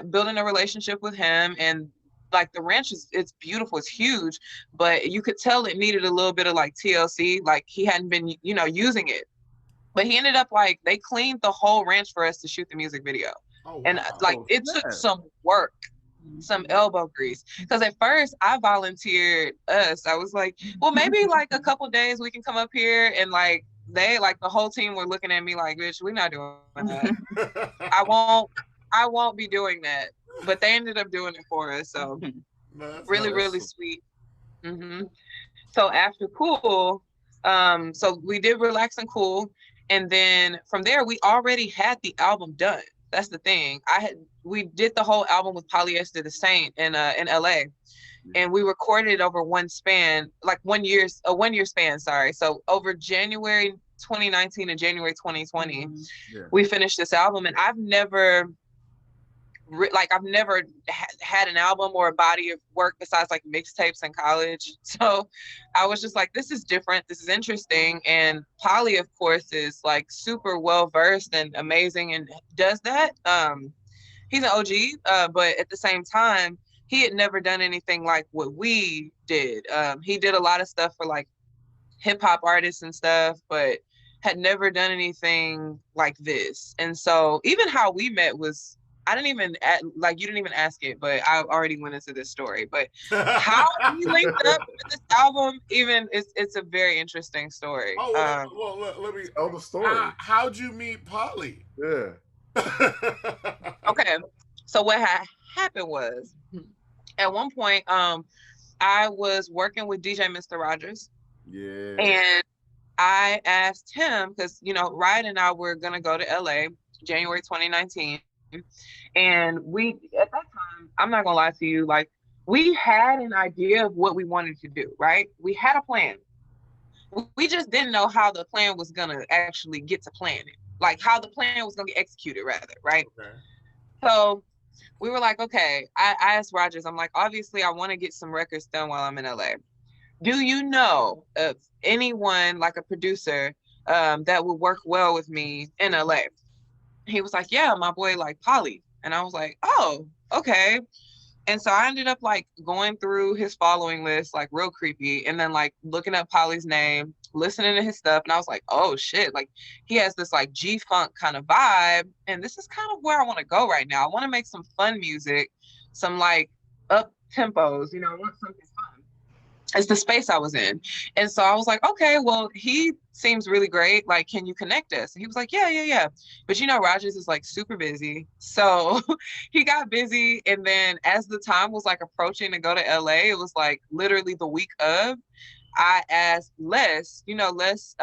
building a relationship with him, and like the ranch it's beautiful, it's huge, but you could tell it needed a little bit of like TLC, like he hadn't been using it. But he ended up like they cleaned the whole ranch for us to shoot the music video. Oh, wow. And like it took some work, some elbow grease. Because at first I volunteered us. I was like, well, maybe like a couple days we can come up here, and like they like the whole team were looking at me like, bitch, we're not doing that. I won't be doing that. But they ended up doing it for us. So really sweet. So after Cool, so we did Relax and Cool. And then from there, we already had the album done. That's the thing. We did the whole album with Polyester the Saint in LA, and we recorded it over one span, like 1 year, a 1 year span. Sorry. So over January 2019 and January 2020, we finished this album. And I've never had an album or a body of work besides like mixtapes in college. So I was just like, this is different. This is interesting. And Polly, of course, is like super well versed and amazing and does that. He's an OG, but at the same time, he had never done anything like what we did. He did a lot of stuff for like hip hop artists and stuff, but had never done anything like this. And so even how we met was, I didn't even you didn't even ask it, but I already went into this story. But how we linked up with this album, it's a very interesting story. Well, let me tell the story. How'd you meet Polly? Yeah. Okay, so what happened was, at one point, I was working with DJ Mr. Rogers. Yeah. And I asked him, because Riot and I were gonna go to LA January 2019. And we, at that time, I'm not gonna lie to you, like we had an idea of what we wanted to do, right? We had a plan. We just didn't know how the plan was gonna actually get to plan it, like how the plan was gonna get executed, rather, right? Okay. So we were like, okay, I asked Rogers, I'm like, obviously I want to get some records done while I'm in LA. Do you know of anyone, like a producer, that would work well with me in LA? He was like, yeah, my boy, like Polly. And I was like, oh, okay. And so I ended up like going through his following list, like real creepy. And then like looking up Polly's name, listening to his stuff. And I was like, oh shit, like he has this like G-funk kind of vibe. And this is kind of where I want to go right now. I want to make some fun music, some like up tempos, I want something fun. It's the space I was in. And so I was like, okay, well, he seems really great. Like, can you connect us? And he was like, yeah. But Rogers is like super busy. So he got busy. And then as the time was like approaching to go to LA, it was like literally the week of, I asked Les, Les,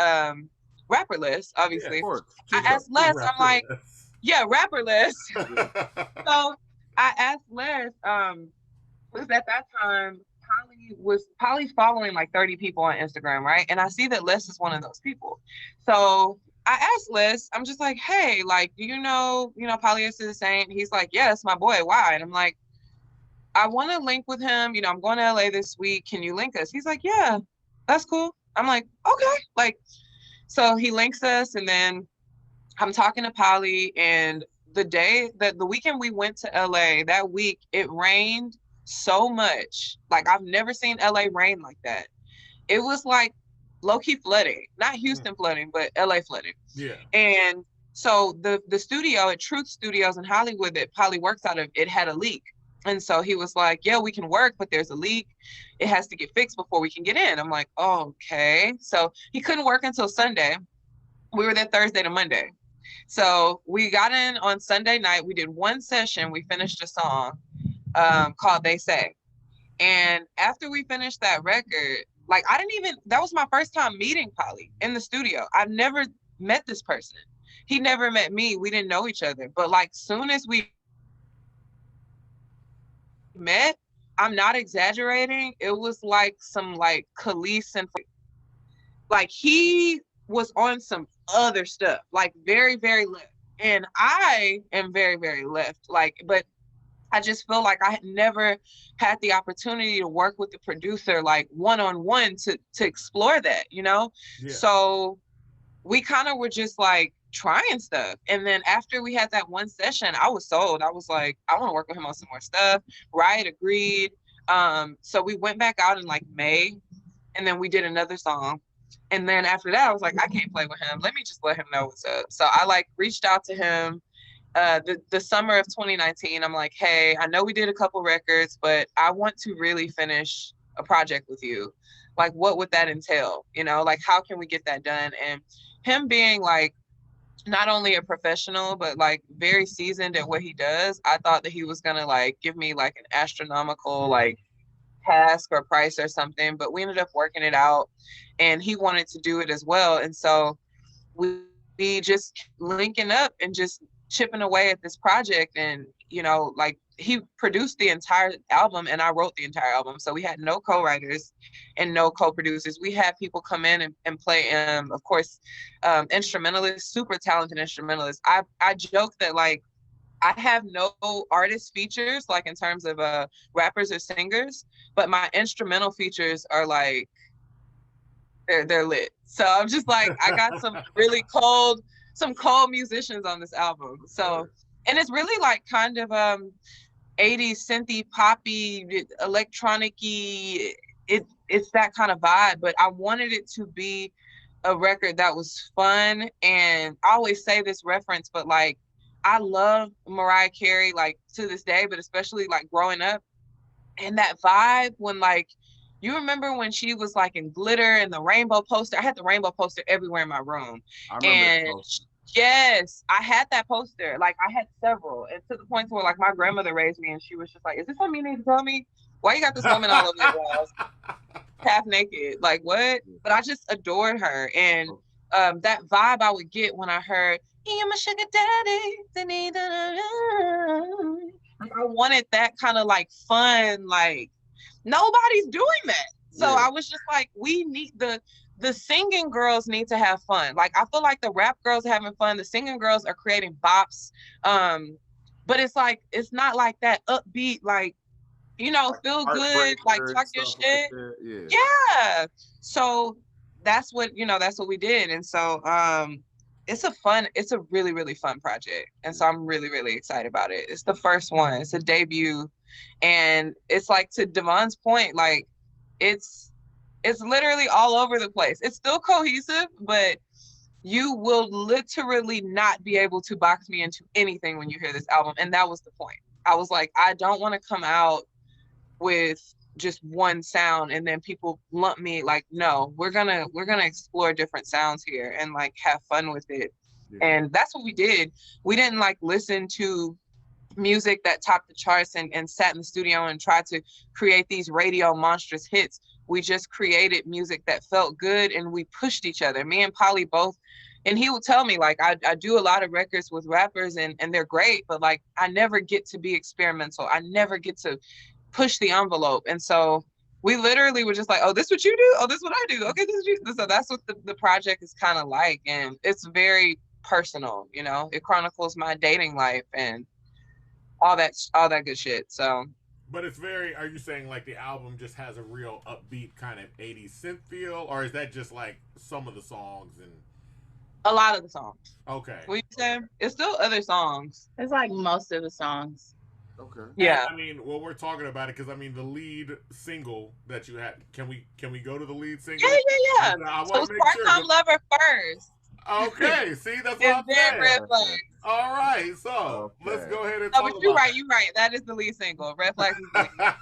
rapper Les, obviously. Yeah, I asked Les, I'm like, Yeah, rapper Les. So I asked Les, because at that time, Polly's following like 30 people on Instagram, right? And I see that Les is one of those people. So I asked Les, I'm just like, hey, like, do you know Polyester the Saint? He's like, yeah, it's my boy. Why? And I'm like, I want to link with him. You know, I'm going to LA this week. Can you link us? He's like, yeah, that's cool. I'm like, okay. Like, so he links us, and then I'm talking to Polly, and the weekend we went to LA, that week it rained so much. Like, I've never seen LA rain like that. It was like low-key flooding, not Houston flooding, but LA flooding. Yeah. And so the studio at Truth Studios in Hollywood that Polly works out of, it had a leak. And so he was like, yeah, we can work, but there's a leak. It has to get fixed before we can get in. I'm like, oh, okay. So he couldn't work until Sunday. We were there Thursday to Monday. So we got in on Sunday night. We did one session. We finished a song called They Say. And after we finished that record, like, that was my first time meeting Polly in the studio. I've never met this person. He never met me. We didn't know each other. But like, soon as we met, I'm not exaggerating, it was like some like Khalees and like he was on some other stuff, like very, very left. And I am very, very left. Like, but I just feel like I had never had the opportunity to work with the producer like one-on-one to explore that, you know? Yeah. So we kind of were just like trying stuff. And then after we had that one session, I was sold. I was like, I want to work with him on some more stuff. Riot agreed. So we went back out in like May, and then we did another song. And then after that, I was like, I can't play with him. Let me just let him know what's up. So I like reached out to him the summer of 2019. I'm like, hey, I know we did a couple records, but I want to really finish a project with you. Like, what would that entail? You know, like, how can we get that done? And him being like, not only a professional, but like very seasoned at what he does, I thought that he was gonna like give me like an astronomical like task or price or something, but we ended up working it out, and he wanted to do it as well. And so we just linking up and just chipping away at this project. And, you know, like, he produced the entire album and I wrote the entire album. So we had no co-writers and no co-producers. We had people come in and play, of course, instrumentalists, super talented instrumentalists. I joke that, like, I have no artist features, like in terms of rappers or singers, but my instrumental features are like, they're lit. So I'm just like, I got some really cold musicians on this album. So, and it's really like kind of 80s synthy poppy, electronic-y. It's that kind of vibe, but I wanted it to be a record that was fun. And I always say this reference, but like, I love Mariah Carey, like, to this day, but especially like growing up. And that vibe when, like, you remember when she was like in glitter and the rainbow poster? I had the rainbow poster everywhere in my room. And yes, I had that poster. Like, I had several. And to the point where, like, my grandmother raised me and she was just like, is this something you need to tell me? Why you got this woman all over your walls? Half naked. Like, what? But I just adored her. And that vibe I would get when I heard, "You're my sugar daddy." Like, I wanted that kind of like fun, like, nobody's doing that. So I was just like, we need the singing girls need to have fun. Like, I feel like the rap girls are having fun. The singing girls are creating bops. But it's like, it's not like that upbeat, like, you know, feel good, like talk your shit. Like yeah. So that's what we did. And so it's a really, really fun project. And so I'm really, really excited about it. It's the first one. It's a debut. And it's like, to Devon's point, like, it's literally all over the place. It's still cohesive, but you will literally not be able to box me into anything when you hear this album. And that was the point. I was like, I don't want to come out with just one sound and then people lump me. Like, no, we're gonna explore different sounds here and like have fun with it. And that's what we did. We didn't like listen to music that topped the charts and sat in the studio and tried to create these radio monstrous hits. We just created music that felt good, and we pushed each other. Me and Polly both And he would tell me, like, I do a lot of records with rappers and they're great, but like, I never get to be experimental. I never get to push the envelope. And so we literally were just like, oh, this what you do? Oh, this what I do. Okay, this is you. So that's what the project is kind of like. And it's very personal, you know, it chronicles my dating life and all that good shit. So. But it's very, are you saying like the album just has a real upbeat kind of 80s synth feel? Or is that just like some of the songs and... A lot of the songs. Okay. What you say? It's still other songs. It's like most of the songs. Okay. Yeah. I mean, well, we're talking about it because I mean, the lead single that you had. Can we go to the lead single? Yeah. I So want to make Part-Time sure. Lover first. Okay. See, that's what And I'm then saying. Red Flags. All right. So let's go ahead and No, talk but you're about. right. You're right. That is the lead single. Red Flags is the lead.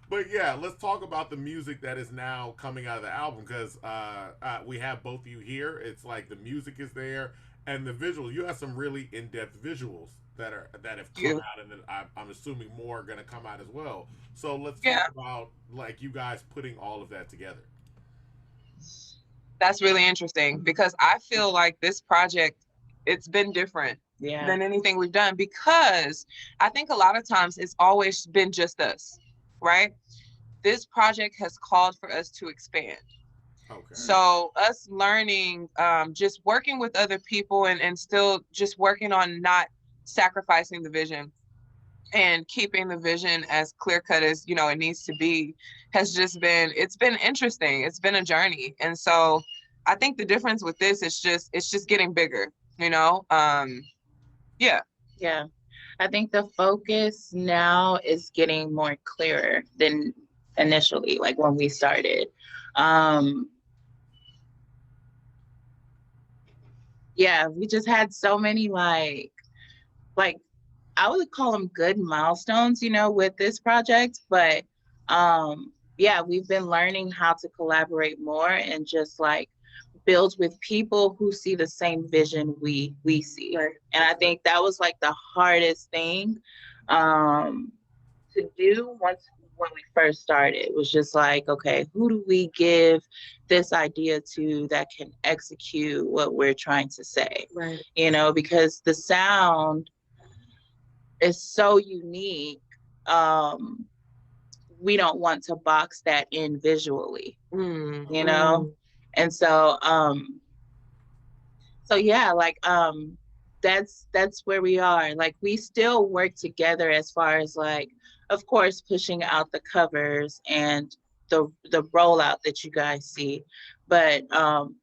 But yeah, let's talk about the music that is now coming out of the album because we have both of you here. It's like the music is there and the visual. You have some really in-depth visuals that have come out, and then I'm assuming more are going to come out as well. So let's talk about like you guys putting all of that together. That's really interesting because I feel like this project, it's been different than anything we've done because I think a lot of times it's always been just us. Right? This project has called for us to expand. Okay. So us learning, just working with other people and still just working on not sacrificing the vision and keeping the vision as clear cut as, you know, it needs to be has just been, it's been interesting. It's been a journey. And so I think the difference with this is it's just getting bigger, you know? Yeah. I think the focus now is getting more clearer than initially, like when we started. We just had so many like I would call them good milestones, you know, with this project. But we've been learning how to collaborate more and just like build with people who see the same vision we see. Right. And I think that was like the hardest thing to do when we first started. It was just like, okay, who do we give this idea to that can execute what we're trying to say? Right. You know, because the sound is so unique. We don't want to box that in visually, you know? And so, that's where we are. Like, we still work together as far as like, of course, pushing out the covers and the rollout that you guys see. But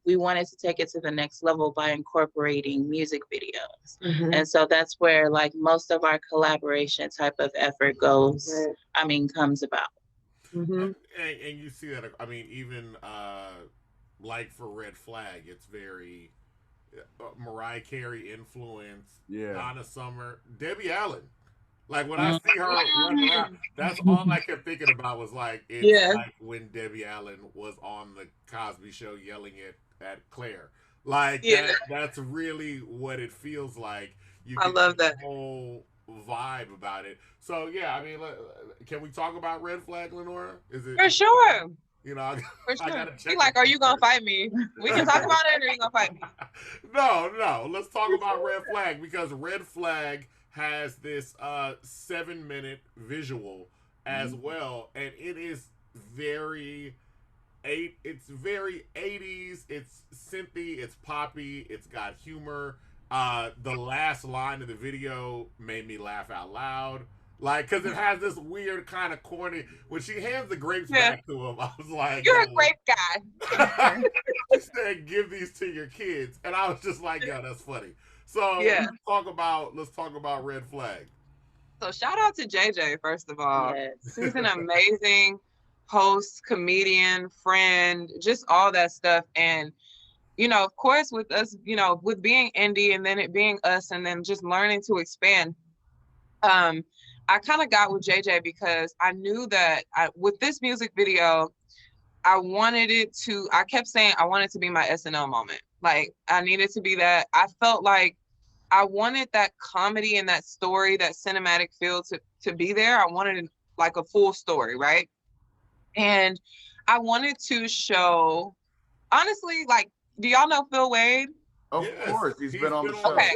we wanted to take it to the next level by incorporating music videos. Mm-hmm. And so that's where like most of our collaboration type of effort goes, comes about. Mm-hmm. And you see that, I mean, even like for Red Flag, it's very Mariah Carey influence. Yeah. Donna Summer, Debbie Allen. Like when I see her running around, that's all I kept thinking about was like it's like when Debbie Allen was on the Cosby Show yelling at Claire. Like that's really what it feels like. I love that whole vibe about it. So yeah, I mean, can we talk about Red Flag, Lenora? Is it for sure? You know, for sure. I gotta check. Like, are you gonna fight me? We can talk about it, or are you gonna fight me? No. Let's talk about Red Flag because Red Flag has this 7-minute visual as well, and it is very 80s. It's synthy, it's poppy, it's got humor. The last line of the video made me laugh out loud. Like, because it has this weird kind of corny. When she hands the grapes back to him, I was like, "You're a grape guy." She said, "Give these to your kids," and I was just like, "Yo, that's funny." So let's talk about Red Flag. So shout out to JJ first of all. Yes. She's an amazing host, comedian, friend, just all that stuff. And you know, of course, with us, you know, with being indie and then it being us, and then just learning to expand. I kind of got with JJ because I knew that with this music video, I kept saying I wanted to be my SNL moment. Like, I needed to be that. I felt like I wanted that comedy and that story, that cinematic feel to be there. I wanted like a full story, right? And I wanted to show, honestly, like do y'all know Phil Wade? Of Yes, course, he's been on the show. Okay.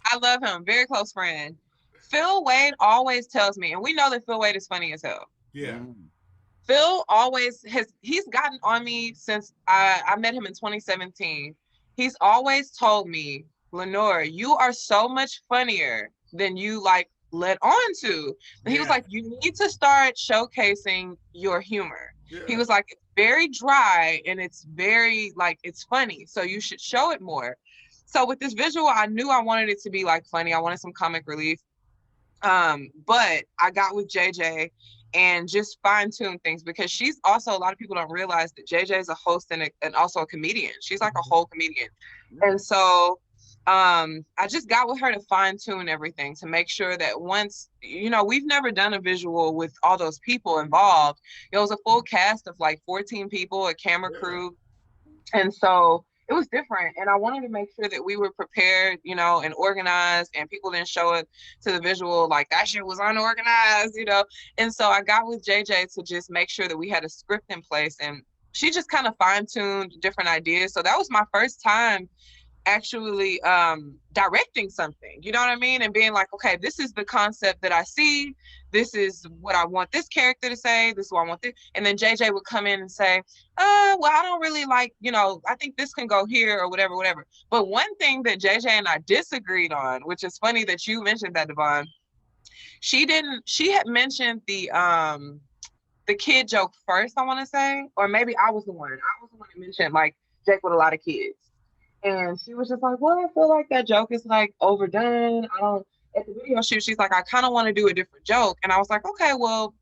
I love him. Very close friend. Phil Wade always tells me, and we know that Phil Wade is funny as hell. Yeah. Phil always he's gotten on me since I met him in 2017. He's always told me, Lenora, you are so much funnier than you like let on to. And he was like, you need to start showcasing your humor. Yeah. He was like, it's very dry and it's very like, it's funny. So you should show it more. So with this visual, I knew I wanted it to be like funny. I wanted some comic relief. But I got with JJ and just fine-tune things, because she's also, a lot of people don't realize that JJ is a host and also a comedian. She's like a whole comedian. And so I just got with her to fine-tune everything, to make sure that once, you know, we've never done a visual with all those people involved. It was a full cast of like 14 people, a camera crew. And so it was different. And I wanted to make sure that we were prepared, you know, and organized, and people didn't show it to the visual like that shit was unorganized, you know. And so I got with JJ to just make sure that we had a script in place, and she just kind of fine-tuned different ideas. So that was my first time actually directing something, you know what I mean? And being like, okay, this is the concept that I see. This is what I want this character to say. This is what I want this. And then JJ would come in and say, well, I don't really like, you know, I think this can go here or whatever. But one thing that JJ and I disagreed on, which is funny that you mentioned that, Devon, she had mentioned the kid joke first, I want to say, or maybe I was the one that mentioned like Jake with a lot of kids. And she was just like, well, I feel like that joke is like overdone. At the video shoot, she's like, I kind of want to do a different joke. And I was like, okay, well,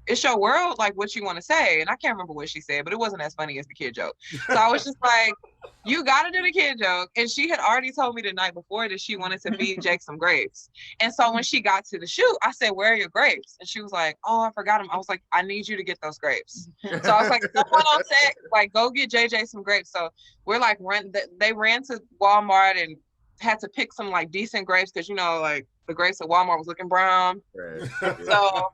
it's your world, like what you want to say. And I can't remember what she said, but it wasn't as funny as the kid joke. So I was just like, you got to do the kid joke. And she had already told me the night before that she wanted to feed Jake some grapes. And so when she got to the shoot, I said, where are your grapes? And she was like, oh, I forgot them. I was like, I need you to get those grapes. So I was like, someone on set, like, go get JJ some grapes. So we're like, they ran to Walmart and had to pick some like decent grapes, because, you know, like the grapes at Walmart was looking brown. Right. So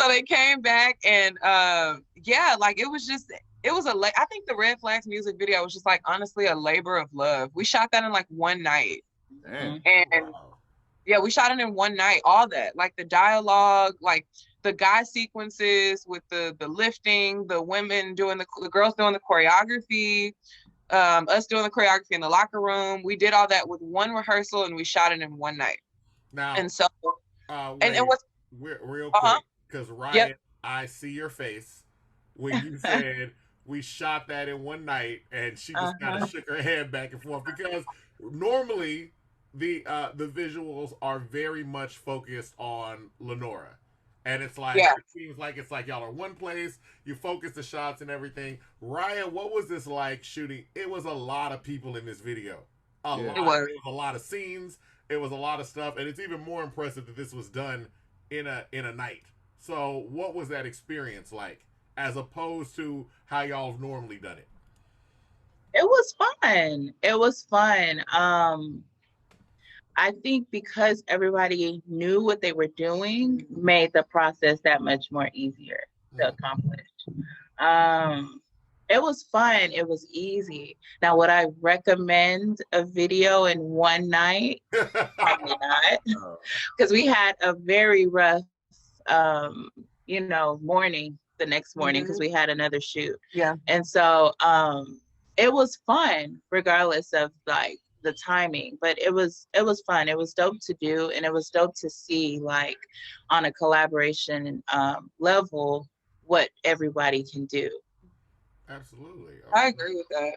they came back and yeah, like it was I think the Red Flags music video was just like honestly a labor of love. We shot that in like one night. Damn. And wow. Yeah, we shot it in one night, all that, like the dialogue, like the guy sequences with the lifting, the women doing the girls doing the choreography, us doing the choreography in the locker room. We did all that with one rehearsal and we shot it in one night. Now, and so, and it was real quick, because Riot, I see your face when you said we shot that in one night, and she just kind of shook her head back and forth, because normally the visuals are very much focused on Lenora. And it's like, it seems like it's like y'all are one place, you focus the shots and everything. Riot, what was this like shooting? It was a lot of people in this video. It was a lot of scenes. It was a lot of stuff. And it's even more impressive that this was done in a night. So what was that experience like, as opposed to how y'all have normally done it? It was fun. It was fun. I think because everybody knew what they were doing, made the process that much more easier to accomplish. It was fun. It was easy. Now, would I recommend a video in one night? Probably not, because we had a very rough, morning the next morning, because we had another shoot. Yeah, and so it was fun, regardless of like the timing, but it was fun. It was dope to do, and it was dope to see, like, on a collaboration level, what everybody can do. Absolutely. Okay. I agree with that.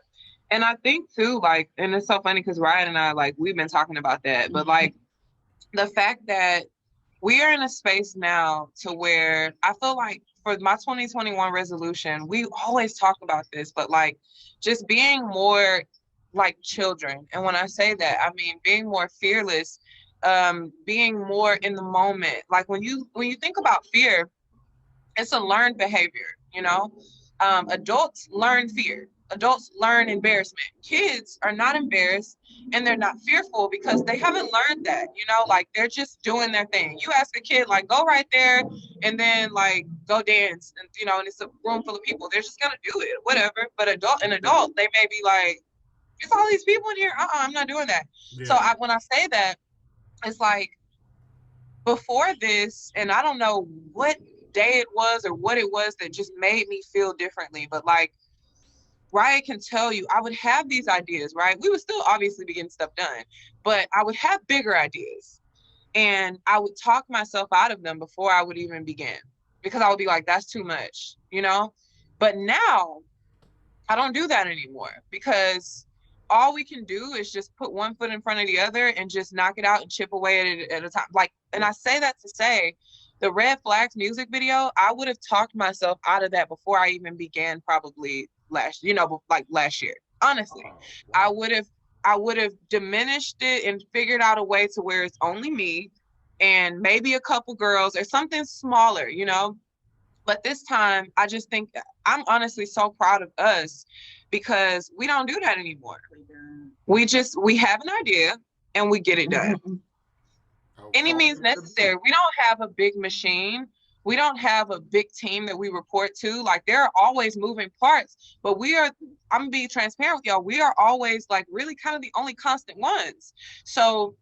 And I think too, like, and it's so funny because Ryan and I, like, we've been talking about that, but like the fact that we are in a space now to where I feel like for my 2021 resolution, we always talk about this, but like just being more like children. And when I say that, I mean being more fearless, being more in the moment. Like when you think about fear, it's a learned behavior, you know? Adults learn fear. Adults learn embarrassment. Kids are not embarrassed and they're not fearful because they haven't learned that, you know, like they're just doing their thing. You ask a kid, like, go right there and then like go dance, and you know, and it's a room full of people, they're just gonna do it, whatever. But an adult, they may be like, it's all these people in here. I'm not doing that. Yeah. So when I say that, it's like before this, and I don't know what day it was or what it was that just made me feel differently, but like Riot can tell you, I would have these ideas, right? We would still obviously be getting stuff done, but I would have bigger ideas. And I would talk myself out of them before I would even begin, because I would be like, that's too much, you know? But now I don't do that anymore, because all we can do is just put one foot in front of the other and just knock it out and chip away at it at a time. Like, and I say that to say, the Red Flags music video, I would have talked myself out of that before I even began, probably last year. Honestly, wow. I would have diminished it and figured out a way to where it's only me and maybe a couple girls or something smaller, you know? But this time, I just think I'm honestly so proud of us, because we don't do that anymore. We have an idea and we get it done. Any means necessary. We don't have a big machine. We don't have a big team that we report to. Like, there are always moving parts, but I'm gonna be transparent with y'all, we are always like really kind of the only constant ones. So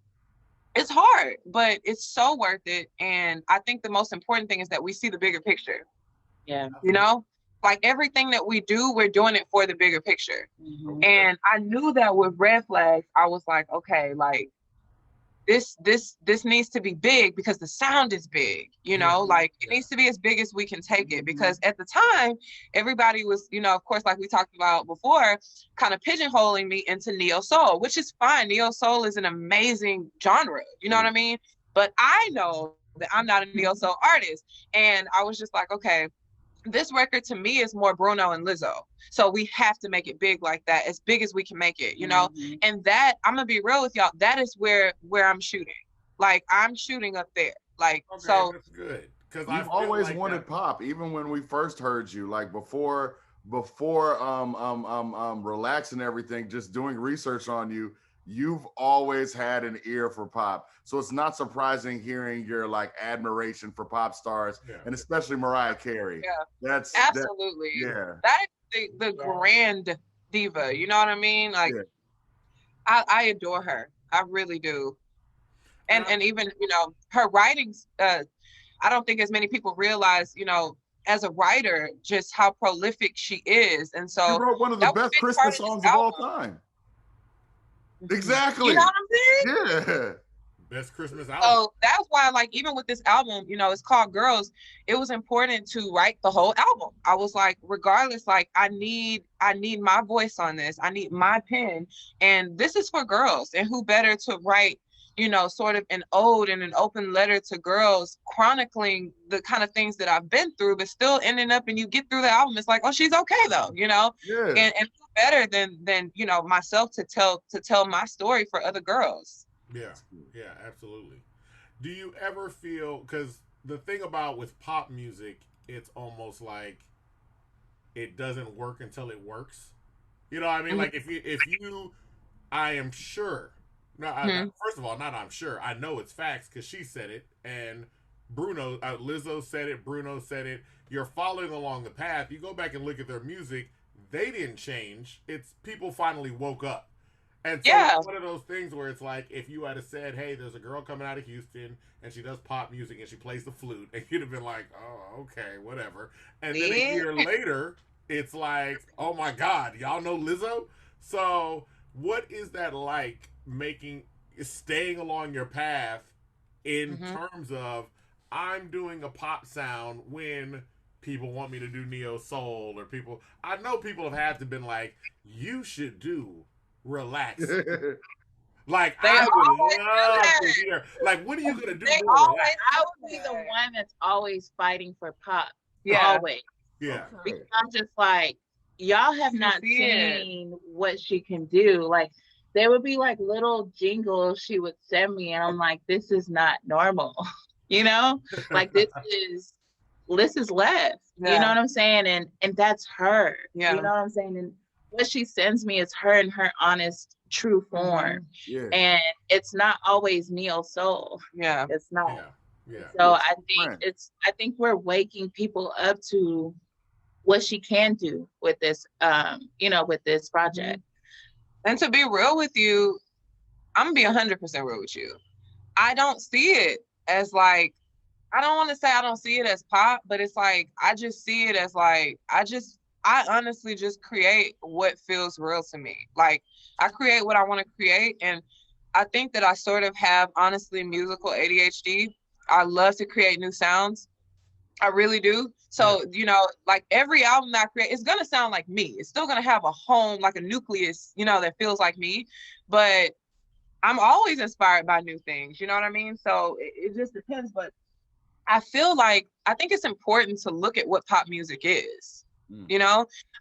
it's hard, but it's so worth it. And I think the most important thing is that we see the bigger picture. Yeah. You know, like everything that we do, we're doing it for the bigger picture. Mm-hmm. And I knew that with Red Flags, I was like, okay, like this needs to be big because the sound is big, you know, like it needs to be as big as we can take it. Because at the time, everybody was, you know, of course, like we talked about before, kind of pigeonholing me into neo soul, which is fine. Neo soul is an amazing genre, you know what I mean? But I know that I'm not a neo soul artist. And I was just like, okay, this record to me is more Bruno and Lizzo. So we have to make it big like that, as big as we can make it, you know? Mm-hmm. And that, I'm gonna be real with y'all, that is where I'm shooting. Like, I'm shooting up there. Like, okay, so that's good. Because I've always like wanted pop, even when we first heard you, like before Relax and everything, just doing research on you, you've always had an ear for pop. So it's not surprising hearing your like admiration for pop stars, and especially Mariah Carey. Yeah, that's absolutely. That is the grand diva. You know what I mean? Like, I adore her. I really do. And even, you know, her writings. I don't think as many people realize, you know, as a writer, just how prolific she is. And so she wrote one of the best Christmas songs of all time. Exactly. You know what I'm saying? Yeah. Best Christmas album. So that's why, like, even with this album, you know, it's called Girls. It was important to write the whole album. I was like, regardless, like, I need my voice on this. I need my pen, and this is for girls. And who better to write, you know, sort of an ode and an open letter to girls, chronicling the kind of things that I've been through, but still ending up, and you get through the album, it's like, oh, she's okay though, you know. Yeah. And who better than you know, myself to tell my story for other girls. Yeah, absolutely. Do you ever feel, because the thing about with pop music, it's almost like it doesn't work until it works. You know what I mean? Mm-hmm. Like if you, I am sure. No, first of all, not I'm sure. I know it's facts because she said it, and Bruno, Lizzo said it. Bruno said it. You're following along the path. You go back and look at their music. They didn't change. It's people finally woke up. And so it's one of those things where it's like, if you had said, hey, there's a girl coming out of Houston and she does pop music and she plays the flute, and you'd have been like, oh, okay, whatever. And then a year later, it's like, oh my God, y'all know Lizzo? So what is that like, staying along your path in terms of, I'm doing a pop sound when people want me to do neo soul, or I know people have had to been like, you should do Relax. Like, I would love to hear. Like, what are you gonna do? I would be the one that's always fighting for pop. Always. Yeah. Because I'm just like, y'all have not seen what she can do. Like, there would be like little jingles she would send me, and I'm like, this is not normal. You know? Like, this is less. You know what I'm saying? And that's her. Yeah. You know what I'm saying? And what she sends me is her in her honest, true form. Yeah. And it's not always neo soul. Yeah. It's not. Yeah. So Right. I think we're waking people up to what she can do with this, with this project. And to be real with you, I'm gonna be 100% real with you. I don't see it as like, I don't want to say I don't see it as pop, but it's like, I just see it as like, I honestly just create what feels real to me. Like, I create what I want to create. And I think that I sort of have, honestly, musical ADHD. I love to create new sounds. I really do. So, like every album that I create, it's going to sound like me. It's still going to have a home, like a nucleus, that feels like me. But I'm always inspired by new things. You know what I mean? So it just depends. But I think it's important to look at what pop music is.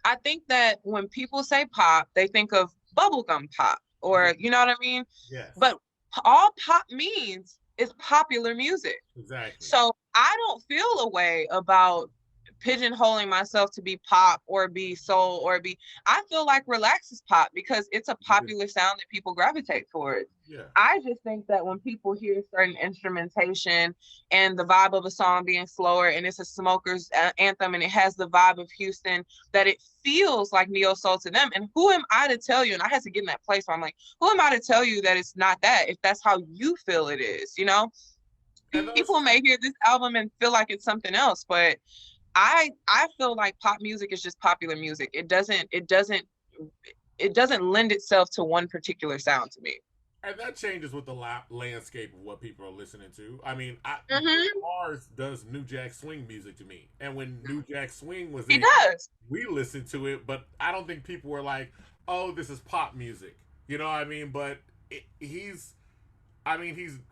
I think that when people say pop, they think of bubblegum pop or, you know what I mean? Yes. But all pop means is popular music. Exactly. So I don't feel a way about pigeonholing myself to be pop or be soul I feel like Relax is pop because it's a popular sound that people gravitate towards. Yeah. I just think that when people hear certain instrumentation and the vibe of a song being slower and it's a smoker's anthem and it has the vibe of Houston, that it feels like neo soul to them. And who am I to tell you? And I had to get in that place where I'm like, who am I to tell you that it's not that, if that's how you feel it is, People may hear this album and feel like it's something else, but I feel like pop music is just popular music. It doesn't lend itself to one particular sound to me. And that changes with the landscape of what people are listening to. I mean, Mars does New Jack Swing music to me, and when New Jack Swing was we listened to it, but I don't think people were like, "Oh, this is pop music," you know what I mean? But he's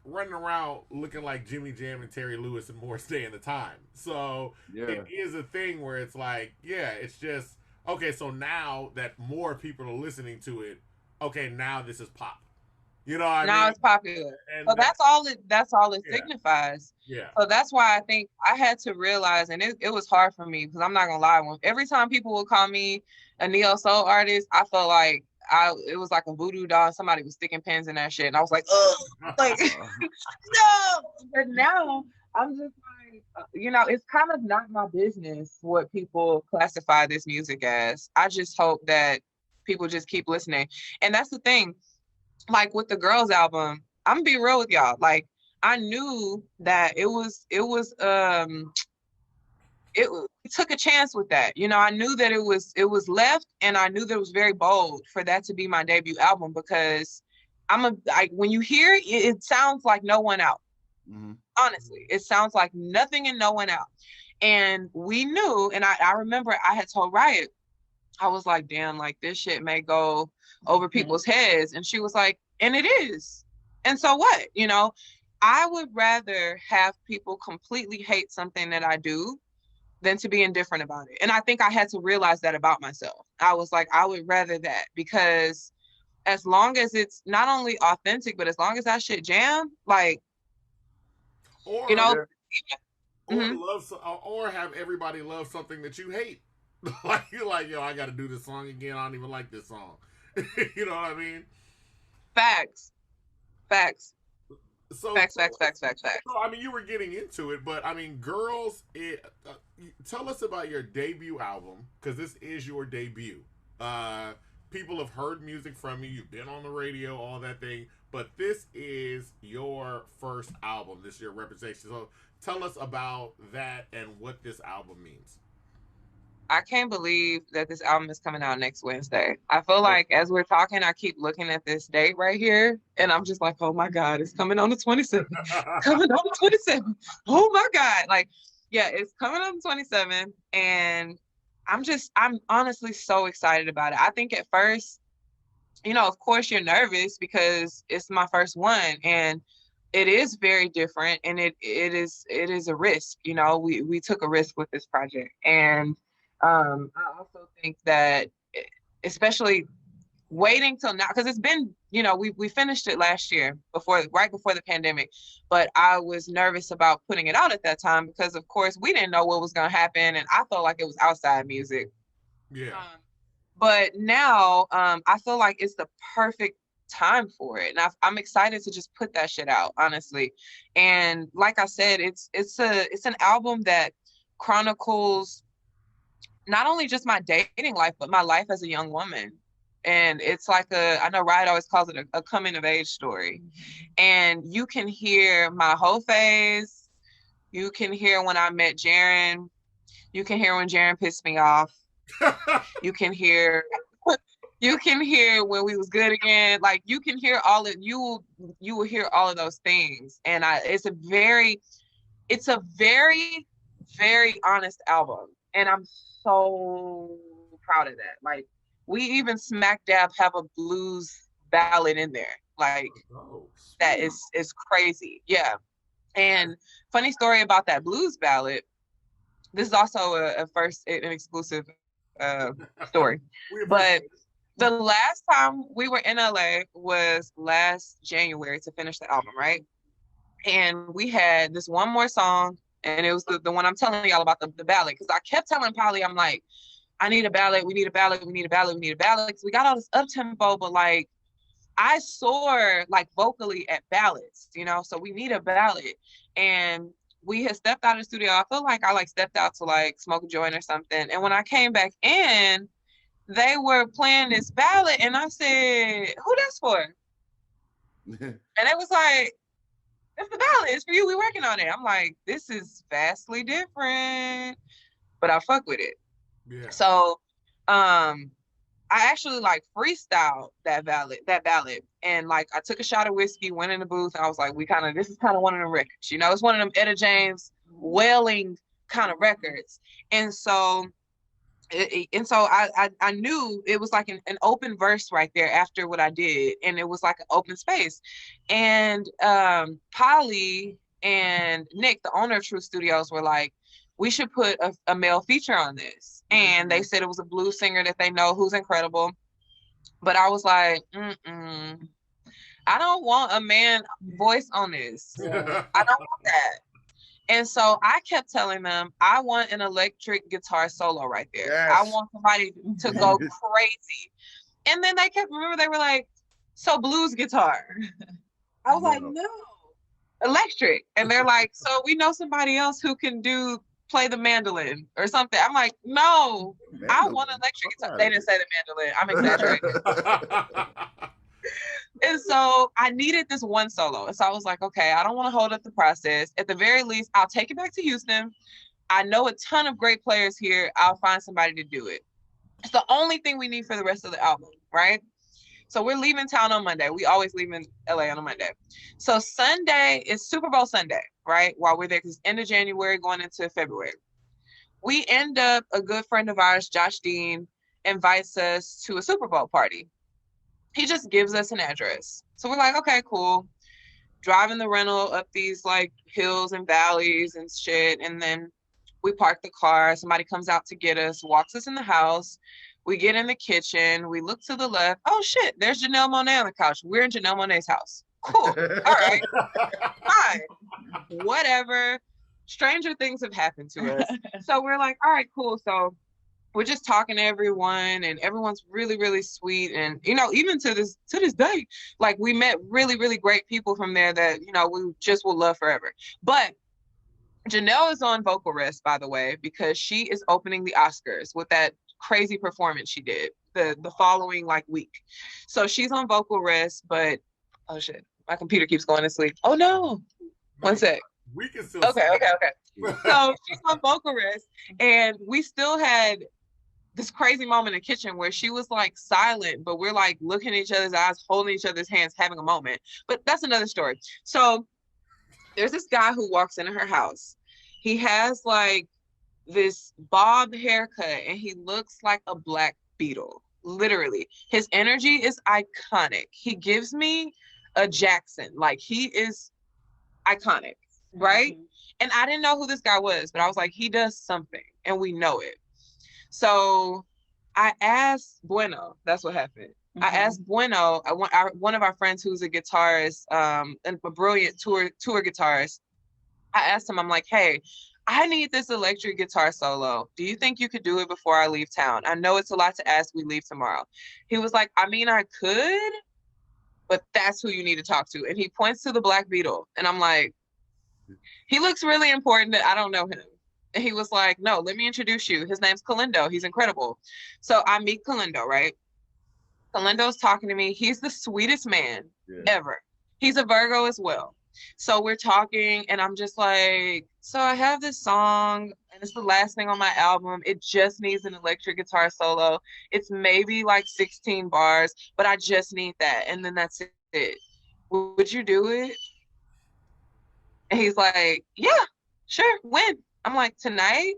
running around looking like Jimmy Jam and Terry Lewis and Morris Day in the time. So it is a thing where it's like, it's just, okay, so now that more people are listening to it, okay, now this is pop. You know what I mean? Now it's popular. And so that's all it signifies. Yeah. So that's why I think I had to realize, and it was hard for me because I'm not gonna lie, every time people would call me a neo soul artist, I felt like it was like a voodoo doll. Somebody was sticking pins in that shit. And I was like, ugh, like, no. But now I'm just like, it's kind of not my business what people classify this music as. I just hope that people just keep listening. And that's the thing, like with the Girls album, I'm gonna be real with y'all. Like, I knew that it took a chance with that. I knew that it was left, and I knew that it was very bold for that to be my debut album because when you hear it, it sounds like No One Out. Mm-hmm. Honestly, it sounds like nothing and no one out. And we knew, and I remember I had told Riot, I was like, damn, like this shit may go over people's heads. And she was like, and it is. And so what? I would rather have people completely hate something that I do than to be indifferent about it. And I think I had to realize that about myself. I was like, I would rather that, because as long as it's not only authentic, but as long as that shit jam, like, or have everybody love something that you hate. Like, you're like, yo, I got to do this song again. I don't even like this song. You know what I mean? Facts. So, facts. So, I mean, you were getting into it, but I mean, Girls, tell us about your debut album, because this is your debut. People have heard music from you. You've been on the radio, all that thing, but this is your first album. This is your representation. So tell us about that and what this album means. I can't believe that this album is coming out next Wednesday. I feel like as we're talking, I keep looking at this date right here, and I'm just like, oh my God, it's coming on the 27th. Coming on the 27th. Oh my God. Like, yeah, it's coming on the 27th, and I'm honestly so excited about it. I think at first, of course you're nervous because it's my first one, and it is very different, and it is a risk. We took a risk with this project, and I also think that, especially waiting till now, because it's been, we finished it last year right before the pandemic, but I was nervous about putting it out at that time because, of course, we didn't know what was going to happen, and I felt like it was outside music. Yeah. But now I feel like it's the perfect time for it. And I'm excited to just put that shit out, honestly. And like I said, it's an album that chronicles not only just my dating life, but my life as a young woman. And it's like I know Riot always calls it a coming of age story. And you can hear my whole phase. You can hear when I met Jaren. You can hear when Jaren pissed me off. You can hear when we was good again. Like, you can hear all of you will hear all of those things. And it's a very very honest album. And I'm so proud of that. Like, we even smack dab have a blues ballad in there. Like, that is crazy. Yeah. And funny story about that blues ballad. This is also an exclusive story. But the last time we were in LA was last January to finish the album, right? And we had this one more song, and it was the one I'm telling y'all about, the ballad. Because I kept telling Polly, I'm like, I need a ballad, we need a ballad, we need a ballad, we need a ballad. Because we got all this up-tempo, but like, I soar like vocally at ballads, you know? So we need a ballad. And we had stepped out of the studio. I feel like I like stepped out to like smoke a joint or something. And when I came back in, they were playing this ballad, and I said, who that's for? And it was like, it's the ballad, it's for you, we working on it. I'm like, this is vastly different, but I fuck with it. Yeah. So I actually like freestyled that ballad. And like, I took a shot of whiskey, went in the booth, and I was like, this is kind of one of the records, you know, it's one of them Etta James wailing kind of records. And so I knew it was like an open verse right there after what I did. And it was like an open space. And Polly and Nick, the owner of True Studios, were like, we should put a male feature on this. And they said it was a blues singer that they know who's incredible. But I was like, I don't want a man voice on this. I don't want that. And so I kept telling them, I want an electric guitar solo right there. Yes. I want somebody to go crazy. And then they were like, so blues guitar. I was like, no, electric. And they're like, so we know somebody else who can play the mandolin or something. I'm like, no, mandolin. I want electric guitar. They didn't say the mandolin. I'm exaggerating. And so I needed this one solo. And so I was like, okay, I don't want to hold up the process. At the very least, I'll take it back to Houston. I know a ton of great players here. I'll find somebody to do it. It's the only thing we need for the rest of the album, right? So we're leaving town on Monday. We always leave in LA on a Monday. So Sunday is Super Bowl Sunday, right? While we're there, because it's end of January going into February. We end up, a good friend of ours, Josh Dean, invites us to a Super Bowl party. He just gives us an address. So we're like, okay, cool. Driving the rental up these like hills and valleys and shit. And then we park the car. Somebody comes out to get us, walks us in the house. We get in the kitchen. We look to the left. Oh shit, there's Janelle Monae on the couch. We're in Janelle Monae's house. Cool. All right. Fine. Whatever. Stranger things have happened to us. So we're like, all right, cool. So we're just talking to everyone, and everyone's really, really sweet. And, you know, even to this day, like, we met really, really great people from there that, you know, we just will love forever. But Janelle is on vocal rest, by the way, because she is opening the Oscars with that crazy performance she did the following like week. So she's on vocal rest, but oh shit, my computer keeps going to sleep. Oh no, one sec. We can still okay. So she's on vocal rest, and we still had this crazy moment in the kitchen where she was like silent, but we're like looking at each other's eyes, holding each other's hands, having a moment. But that's another story. So there's this guy who walks into her house. He has like this bob haircut, and he looks like a black beetle, literally. His energy is iconic. He gives me a Jackson. Like, he is iconic, right? Mm-hmm. And I didn't know who this guy was, but I was like, he does something, and we know it. So I asked Bueno, that's what happened. Mm-hmm. I asked Bueno, one of our friends who's a guitarist, and a brilliant tour guitarist. I asked him, I'm like, hey, I need this electric guitar solo. Do you think you could do it before I leave town? I know it's a lot to ask. We leave tomorrow. He was like, I mean, I could, but that's who you need to talk to. And he points to the Black Beetle. And I'm like, he looks really important. I don't know him. And he was like, no, let me introduce you. His name's Kalindo. He's incredible. So I meet Kalindo, right? Kalindo's talking to me. He's the sweetest man ever. He's a Virgo as well. So we're talking and I'm just like, so I have this song and it's the last thing on my album. It just needs an electric guitar solo. It's maybe like 16 bars, but I just need that. And then that's it. Would you do it? And he's like, yeah, sure. When? I'm like, tonight?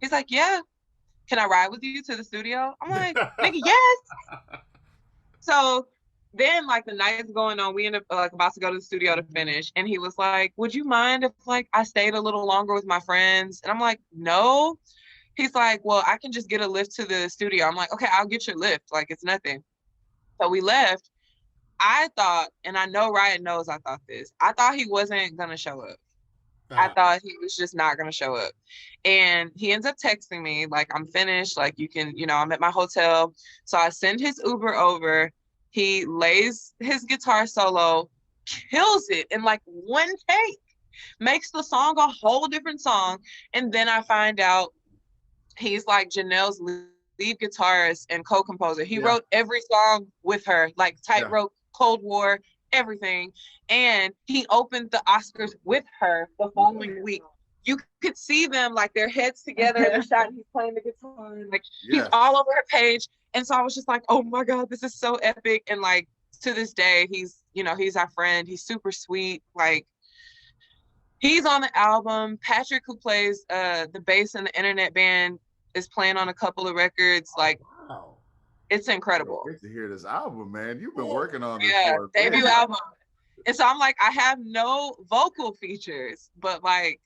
He's like, yeah. Can I ride with you to the studio? I'm like, nigga, yes. So then like the night's going on, we end up like about to go to the studio to finish. And he was like, would you mind if like I stayed a little longer with my friends? And I'm like, no. He's like, well, I can just get a lift to the studio. I'm like, okay, I'll get your lift. Like it's nothing. So we left. I thought, and I know Riot knows I thought this, I thought he wasn't gonna show up. I thought he was just not gonna show up. And he ends up texting me, like, I'm finished, like you can, you know, I'm at my hotel. So I send his Uber over. He lays his guitar solo, kills it in like one take, makes the song a whole different song. And then I find out he's like Janelle's lead guitarist and co-composer. He wrote every song with her, like Tightrope, Cold War, everything. And he opened the Oscars with her the following week. You could see them like their heads together in the shot, and he's playing the guitar, and like he's all over her page. And so I was just like, oh my God, this is so epic. And like to this day, he's, you know, he's our friend. He's super sweet. Like he's on the album. Patrick, who plays the bass in the Internet Band, is playing on a couple of records. Like it's incredible. Great to hear this album, man. You've been working on this for debut album. And so I'm like, I have no vocal features, but like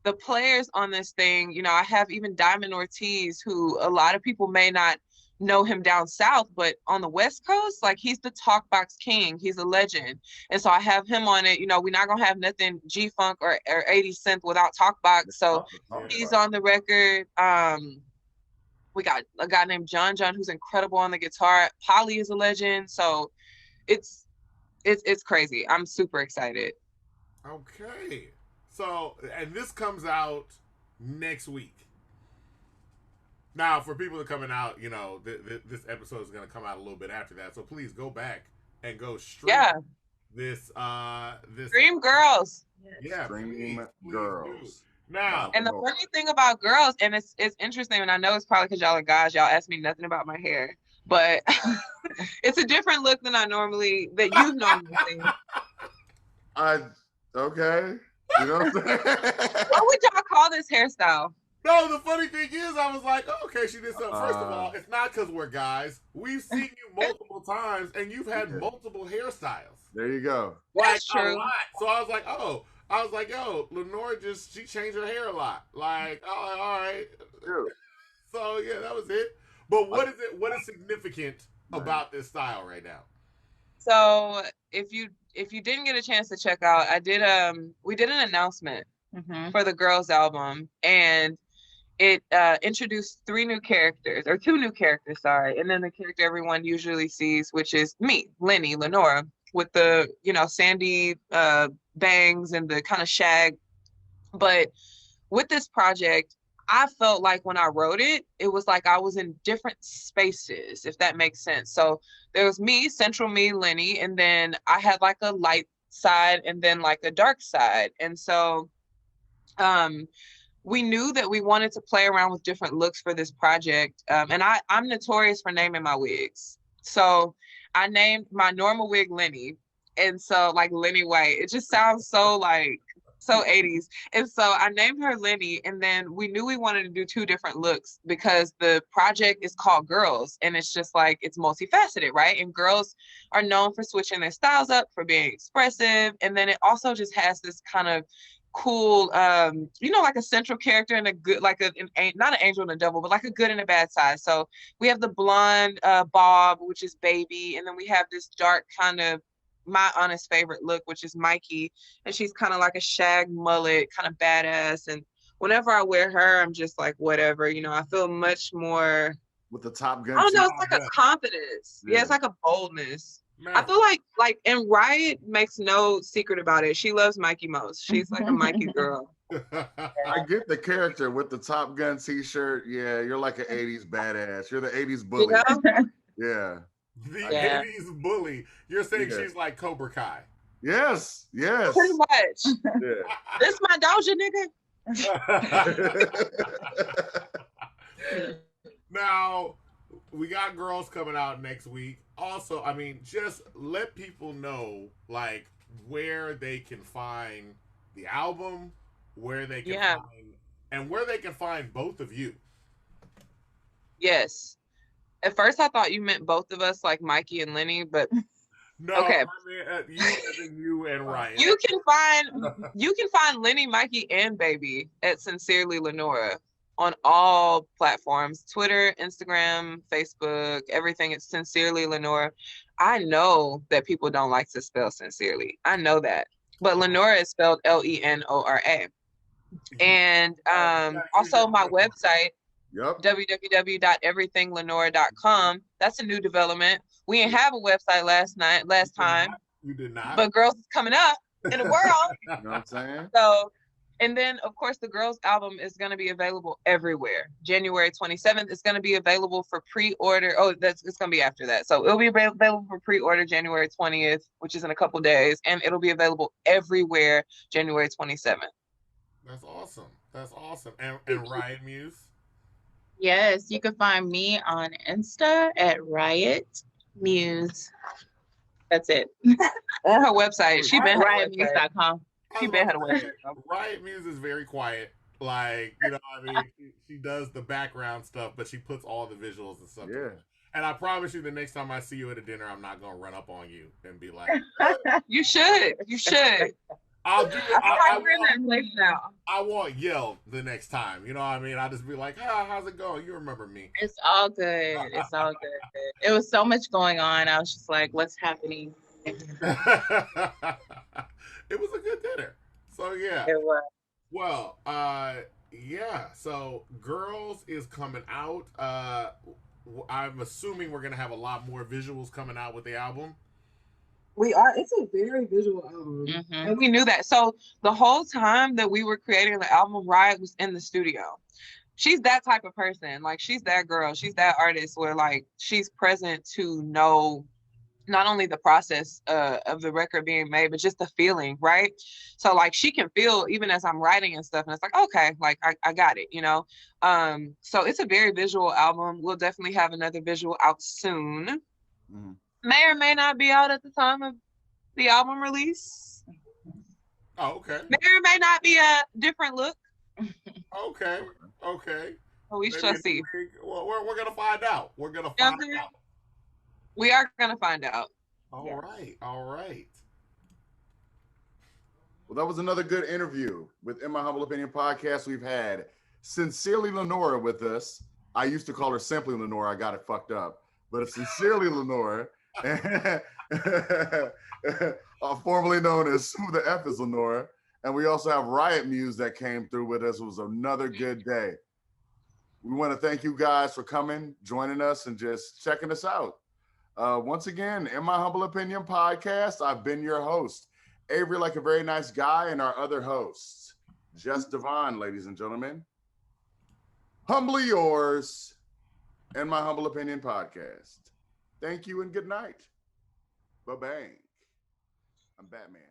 the players on this thing, you know, I have even Diamond Ortiz, who a lot of people may not know him down south, but on the West Coast, like he's the talk box king. He's a legend. And so I have him on it. You know, we're not gonna have nothing G-Funk or 80 synth without talk box. So he's on the record. We got a guy named John, who's incredible on the guitar. Polly is a legend. So it's crazy. I'm super excited. Okay. So, and this comes out next week. Now, for people that are coming out, you know, this episode is going to come out a little bit after that. So please go back and go stream this. Dream Girls. Yeah, Dream Girls. Now, and the funny thing about Girls, and it's interesting, and I know it's probably because y'all are guys, y'all ask me nothing about my hair, but it's a different look than you've normally seen. Okay. You know what I'm saying? What would y'all call this hairstyle? No, the funny thing is, I was like, oh, okay, she did something. First of all, it's not because we're guys. We've seen you multiple times, and you've had multiple hairstyles. There you go. That's true. A lot. So I was like, yo, Lenora she changed her hair a lot. Like, oh, all right. Dude. So yeah, that was it. But what is significant about this style right now? So if you didn't get a chance to check out, we did an announcement for the Girls album, and it introduced two new characters, and then the character everyone usually sees, which is me, Lenora, with the, you know, sandy bangs and the kind of shag. But with this project, I felt like when I wrote it, it was like I was in different spaces, if that makes sense. So there was me, central me, Lenny, and then I had like a light side and then like a dark side. And so we knew that we wanted to play around with different looks for this project. And I'm notorious for naming my wigs. So I named my normal wig Lenny. And so like Lenny White, it just sounds so 80s. And so I named her Lenny, and then we knew we wanted to do two different looks because the project is called Girls, and it's just like, it's multifaceted, right? And girls are known for switching their styles up, for being expressive. And then it also just has this kind of cool, you know, like a central character and a good, like not an angel and a devil, but like a good and a bad side. So we have the blonde Bob, which is Baby, and then we have this dark kind of my honest favorite look, which is Mikey, and she's kind of like a shag mullet, kind of badass. And whenever I wear her, I'm just like, whatever, you know, I feel much more with the Top Gun. I don't know, it's like a confidence. Yeah, it's like a boldness. I feel like, and Riot makes no secret about it. She loves Mikey most. She's like a Mikey girl. I get the character with the Top Gun t-shirt. Yeah, you're like an 80s badass. You're the 80s bully. You know? Yeah. The Yeah. 80s bully. You're saying she's like Cobra Kai. Yes. Yes. Pretty much. Yeah. This my Doja nigga. Now, we got girls coming out next week. Also, I mean, just let people know like where they can find the album, where they can find, and where they can find both of you. Yes. At first, I thought you meant both of us, like Mikey and Lenny, but no, okay. I mean, you and Ryan. You can find Lenny, Mikey, and Baby at Sincerely Lenora on all platforms: Twitter, Instagram, Facebook, everything. It's Sincerely Lenora. I know that people don't like to spell sincerely. I know that, but Lenora is spelled Lenora. And also my website. Yep. www.everythinglenora.com. That's a new development. We didn't have a website last time. You did not. But Girls is coming up in the world. You know what I'm saying? So, and then of course the Girls album is going to be available everywhere. January 27th is going to be available for pre-order. Oh, it's going to be after that. So it'll be available for pre-order January 20th, which is in a couple days, and it'll be available everywhere January 27th. That's awesome. That's awesome. And Riot Muse. Yes, you can find me on Insta at Riot Muse. That's it. On her website. She been riotmuse.com. She been had a website. Riot Muse is very quiet. Like, you know, I mean, she does the background stuff, but she puts all the visuals and stuff. Yeah. And I promise you, the next time I see you at a dinner, I'm not gonna run up on you and be like, You should. You should. I'll do it. We're in that place now. I won't yell the next time. You know what I mean? I'll just be like, how's it going? You remember me. It's all good. It's all good. It was so much going on. I was just like, what's happening? It was a good dinner. So yeah. It was. Well, yeah. So Girls is coming out. I'm assuming we're gonna have a lot more visuals coming out with the album. We are. It's a very visual album. Mm-hmm. And we knew that. So the whole time that we were creating the album, Riot was in the studio. She's that type of person. Like, she's that girl. She's that artist where, like, she's present to know not only the process of the record being made, but just the feeling, right? So, like, she can feel even as I'm writing and stuff. And it's like, okay, like, I got it, you know? So it's a very visual album. We'll definitely have another visual out soon. Mm-hmm. May or may not be out at the time of the album release. Oh, okay. May or may not be a different look. Okay. Well, we shall see. Well, we're gonna find out. We're gonna find out. We are gonna find out. All right. Well, that was another good interview with In My Humble Opinion podcast. We've had Sincerely Lenora with us. I used to call her Simply Lenora. I got it fucked up. But it's Sincerely Lenora. Formerly known as Who the F is Lenora. And we also have Riot Muse that came through with us. It was another good day. We want to thank you guys for coming, joining us, and just checking us out. Once again, In My Humble Opinion podcast, I've been your host, Avery Like a Very Nice Guy, and our other hosts, Jess Devon, ladies and gentlemen. Humbly yours, In My Humble Opinion podcast. Thank you and good night. Ba-bang. I'm Batman.